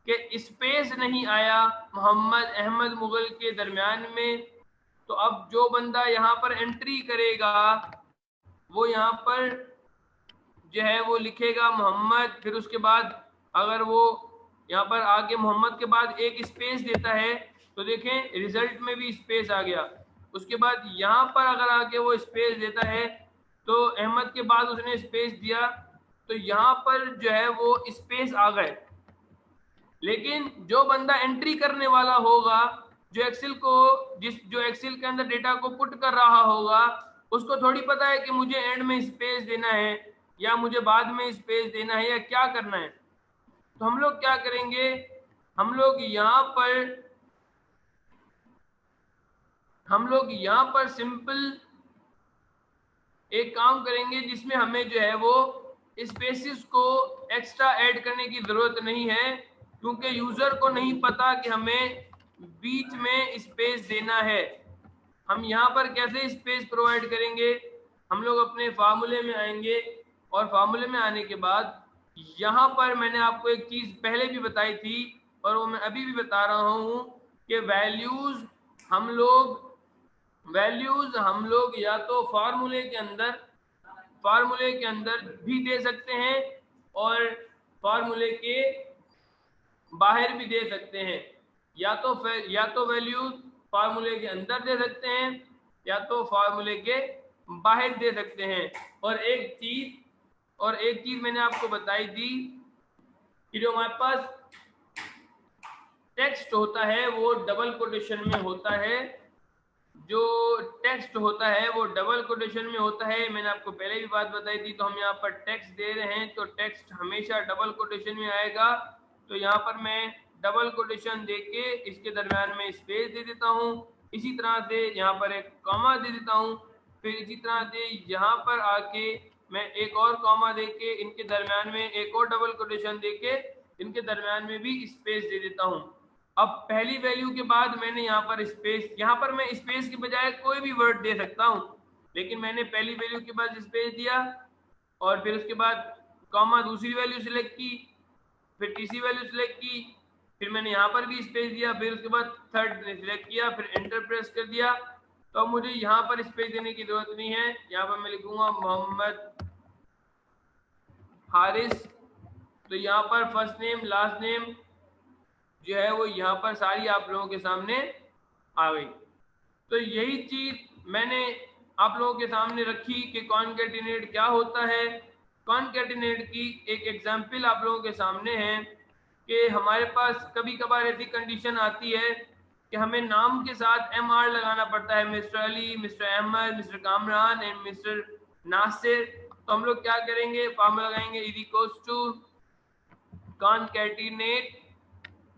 कि स्पेस नहीं आया मोहम्मद अहमद मुगल के दरमियान में। तो अब जो बंदा यहाँ पर एंट्री करेगा वो यहाँ पर जो है वो लिखेगा मोहम्मद, फिर उसके बाद अगर वो यहाँ पर आगे मोहम्मद के बाद एक स्पेस देता है तो देखें रिजल्ट में भी स्पेस आ गया। उसके बाद यहाँ पर अगर आगे वो स्पेस देता है तो अहमद के बाद उसने स्पेस दिया तो यहाँ पर जो है वो स्पेस आ गए। लेकिन जो बंदा एंट्री करने वाला होगा, जो एक्सेल को जो एक्सेल के अंदर डेटा को पुट कर रहा होगा, उसको थोड़ी पता है कि मुझे एंड में स्पेस देना है या मुझे बाद में स्पेस देना है या क्या करना है। तो हम लोग क्या करेंगे, हम लोग यहाँ पर सिंपल एक काम करेंगे जिसमें हमें जो है वो स्पेसिस को एक्स्ट्रा ऐड करने की जरूरत नहीं है, क्योंकि यूजर को नहीं पता कि हमें बीच में स्पेस देना है। हम यहाँ पर कैसे स्पेस प्रोवाइड करेंगे, हम लोग अपने फार्मूले में आएंगे, और फार्मूले में आने के बाद यहाँ पर मैंने आपको एक चीज पहले भी बताई थी और वो मैं अभी भी बता रहा हूँ कि वैल्यूज हम लोग या तो फार्मूले के अंदर भी दे सकते हैं और फार्मूले के बाहर भी दे सकते हैं। या तो वैल्यूज फार्मूले के अंदर दे सकते हैं या तो फार्मूले के बाहर दे सकते हैं। और एक चीज मैंने आपको बताई थी कि जो हमारे पास टेक्स्ट होता है वो डबल कोटेशन में होता है, जो टेक्स्ट होता है वो डबल कोटेशन में होता है। मैंने आपको पहले भी बात बताई थी। तो हम यहाँ पर टेक्स्ट दे रहे हैं तो टेक्स्ट हमेशा डबल कोटेशन में आएगा। तो यहाँ पर मैं डबल कोटेशन देके इसके दरम्यान में स्पेस दे देता हूँ, इसी तरह से यहाँ पर एक कॉमा दे देता हूँ, फिर इसी तरह से यहाँ पर आके मैं एक और कॉमा देके इनके दरम्यान में एक और डबल कोटेशन देके इनके दरम्यान में भी स्पेस दे देता हूँ। अब पहली वैल्यू के बाद मैंने यहाँ पर स्पेस, यहाँ पर मैं स्पेस की बजाय कोई भी वर्ड दे सकता हूँ, लेकिन मैंने पहली वैल्यू के बाद स्पेस दिया और फिर उसके बाद कॉमा दूसरी वैल्यू सिलेक्ट की, फिर तीसरी वैल्यू सिलेक्ट की, फिर मैंने यहाँ पर भी स्पेस दिया, फिर उसके बाद थर्ड सिलेक्ट किया, फिर एंटर प्रेस कर दिया। तो अब मुझे यहाँ पर स्पेस देने की जरूरत नहीं है, यहाँ पर मैं लिखूंगा मोहम्मद हारिस। तो यहाँ पर फर्स्ट नेम लास्ट नेम जो है वो यहाँ पर सारी आप लोगों के सामने आ गई। तो यही चीज मैंने आप लोगों के सामने रखी कि कॉनकैटिनेट क्या होता है। कॉनकैटिनेट की एक एग्जांपल आप लोगों के सामने है कि हमारे पास कभी कभार ऐसी कंडीशन आती है कि हमें नाम के साथ MR लगाना पड़ता है, mister Ali, mister Ahmed, mister Kamran and mister Nasir. तो हम लोग क्या करेंगे, फॉर्मूला लगाएंगे is equals to concatenate.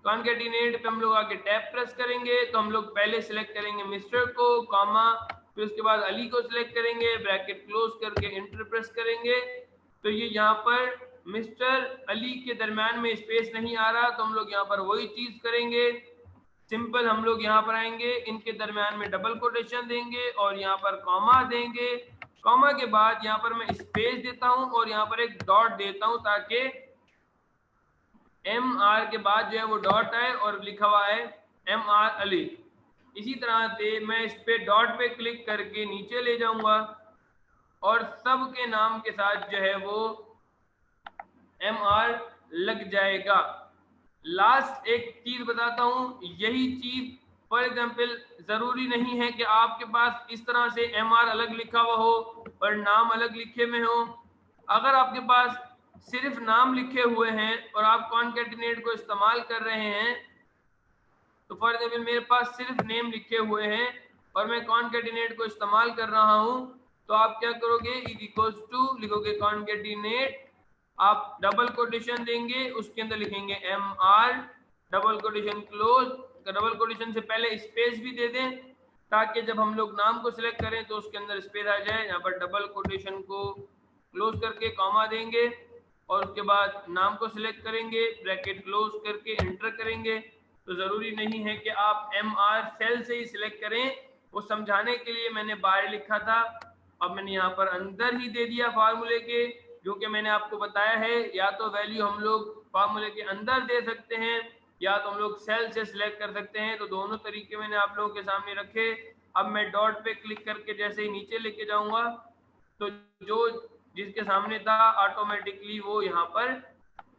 Concatenate पे हम लोग आके टैब प्रेस करेंगे, तो हम लोग पहले सिलेक्ट करेंगे मिस्टर को, कॉमा, फिर उसके बाद अली को सिलेक्ट करेंगे, ब्रैकेट क्लोज करके एंटर प्रेस करेंगे। तो ये यहाँ पर मिस्टर अली के दरम्यान में स्पेस नहीं आ रहा, तो हम लोग यहाँ पर वही चीज करेंगे, सिंपल हम लोग यहाँ पर आएंगे, इनके दरम्यान में डबल कोटेशन देंगे और यहाँ पर कॉमा देंगे। कॉमा के बाद यहाँ पर मैं स्पेस देता हूँ और यहाँ पर एक डॉट देता हूँ ताकि MR के बाद जो है वो डॉट आए और लिखा हुआ है MR अली। इसी तरह से मैं इस पे डॉट पे क्लिक करके नीचे ले जाऊंगा और सब के नाम के साथ जो है वो MR लग जाएगा। लास्ट एक चीज बताता हूँ, यही चीज फॉर एग्जाम्पल जरूरी नहीं है कि आपके पास इस तरह से MR अलग लिखा हुआ हो और नाम अलग लिखे में हो। अगर आपके पास सिर्फ नाम लिखे हुए हैं और आप कॉनकैटिनेट को इस्तेमाल कर रहे हैं, तो फॉर एग्जाम्पल मेरे पास सिर्फ नेम लिखे हुए हैं और मैं कॉनकैटिनेट को इस्तेमाल कर रहा हूं, तो आप क्या करोगे, इज इक्वल्स टू लिखोगे कॉनकैटिनेट, आप डबल कोटेशन देंगे, उसके अंदर लिखेंगे MR, double quotation close, double quotation से पहले स्पेस भी दे दें ताकि जब हम लोग नाम को सिलेक्ट करें तो उसके अंदर स्पेस आ जाए। यहाँ पर डबल कोटेशन को क्लोज करके कॉमा देंगे और उसके बाद नाम को सिलेक्ट करेंगे, ब्रैकेट क्लोज करके एंटर करेंगे। तो जरूरी नहीं है कि आप MR सेल से ही सिलेक्ट करें, वो समझाने के लिए मैंने बाहर लिखा था, अब मैंने यहाँ पर अंदर ही दे दिया फार्मूले के, जो कि मैंने आपको बताया है या तो वैल्यू हम लोग फार्मूले के अंदर दे सकते हैं या तो हम लोग सेल से सिलेक्ट कर सकते हैं। तो दोनों तरीके मैंने आप लोगों के सामने रखे। अब मैं डॉट पे क्लिक करके जैसे ही नीचे लेके जाऊंगा तो जो जिसके सामने था ऑटोमेटिकली वो यहाँ पर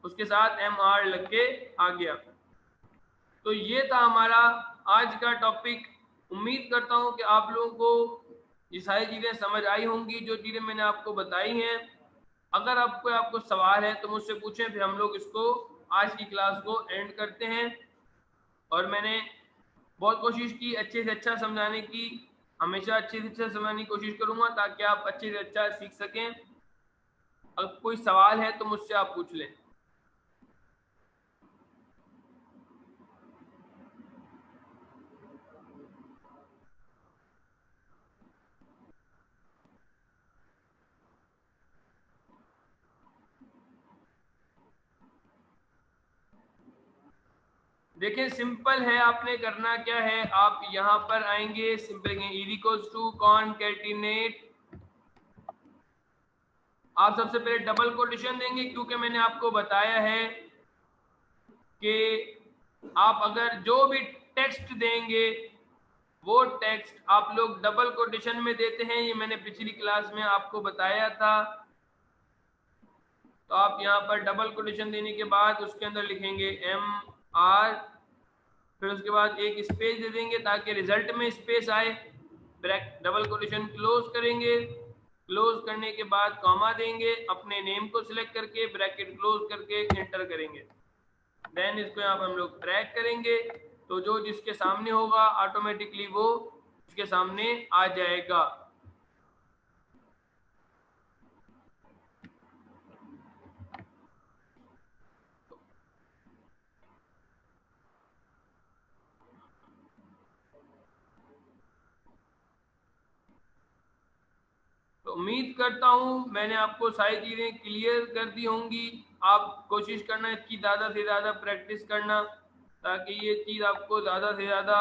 उसके साथ MR लग के आ गया। तो ये था हमारा आज का टॉपिक। उम्मीद करता हूँ कि आप लोगों को ये सारी चीज़ें समझ आई होंगी जो चीज़ें मैंने आपको बताई हैं। अगर आपको सवाल है तो मुझसे पूछें, फिर हम लोग इसको आज की क्लास को एंड करते हैं। और मैंने बहुत कोशिश की अच्छे से अच्छा समझाने की, हमेशा अच्छे से अच्छा समझाने की कोशिश करूँगा ताकि आप अच्छे से अच्छा सीख सकें। अगर कोई सवाल है तो मुझसे आप पूछ लें। देखिए सिंपल है, आपने करना क्या है, आप यहाँ पर आएंगे, simple is equals to concatenate, आप सबसे पहले डबल कोटेशन देंगे क्योंकि मैंने आपको बताया है कि आप अगर जो भी टेक्स्ट देंगे वो टेक्स्ट आप लोग डबल कोटेशन में देते हैं, ये मैंने पिछली क्लास में आपको बताया था। तो आप यहाँ पर डबल कोटेशन देने के बाद उसके अंदर लिखेंगे MR, फिर उसके बाद एक स्पेस दे देंगे ताकि रिजल्ट में स्पेस आए, डबल कोटेशन क्लोज करेंगे, क्लोज करने के बाद कॉमा देंगे, अपने नेम को सिलेक्ट करके ब्रैकेट क्लोज करके एंटर करेंगे। देन इसको यहाँ पर हम लोग ट्रैक करेंगे तो जो जिसके सामने होगा ऑटोमेटिकली वो उसके सामने आ जाएगा। तो उम्मीद करता हूँ मैंने आपको सारी चीज़ें क्लियर कर दी होंगी। आप कोशिश करना इसकी ज़्यादा से ज़्यादा प्रैक्टिस करना ताकि ये चीज़ आपको ज़्यादा से ज़्यादा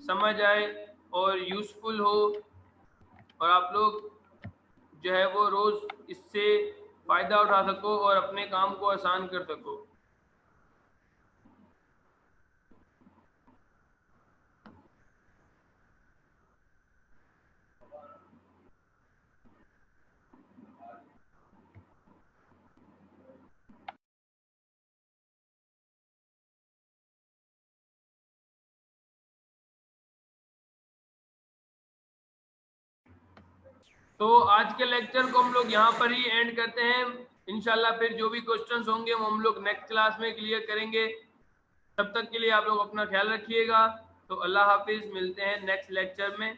समझ आए और यूज़फुल हो और आप लोग जो है वो रोज़ इससे फ़ायदा उठा सको और अपने काम को आसान कर सको। तो आज के लेक्चर को हम लोग यहाँ पर ही एंड करते हैं। इंशाल्लाह फिर जो भी क्वेश्चंस होंगे वो हम लोग नेक्स्ट क्लास में क्लियर करेंगे। तब तक के लिए आप लोग अपना ख्याल रखिएगा। तो अल्लाह हाफिज, मिलते हैं नेक्स्ट लेक्चर में।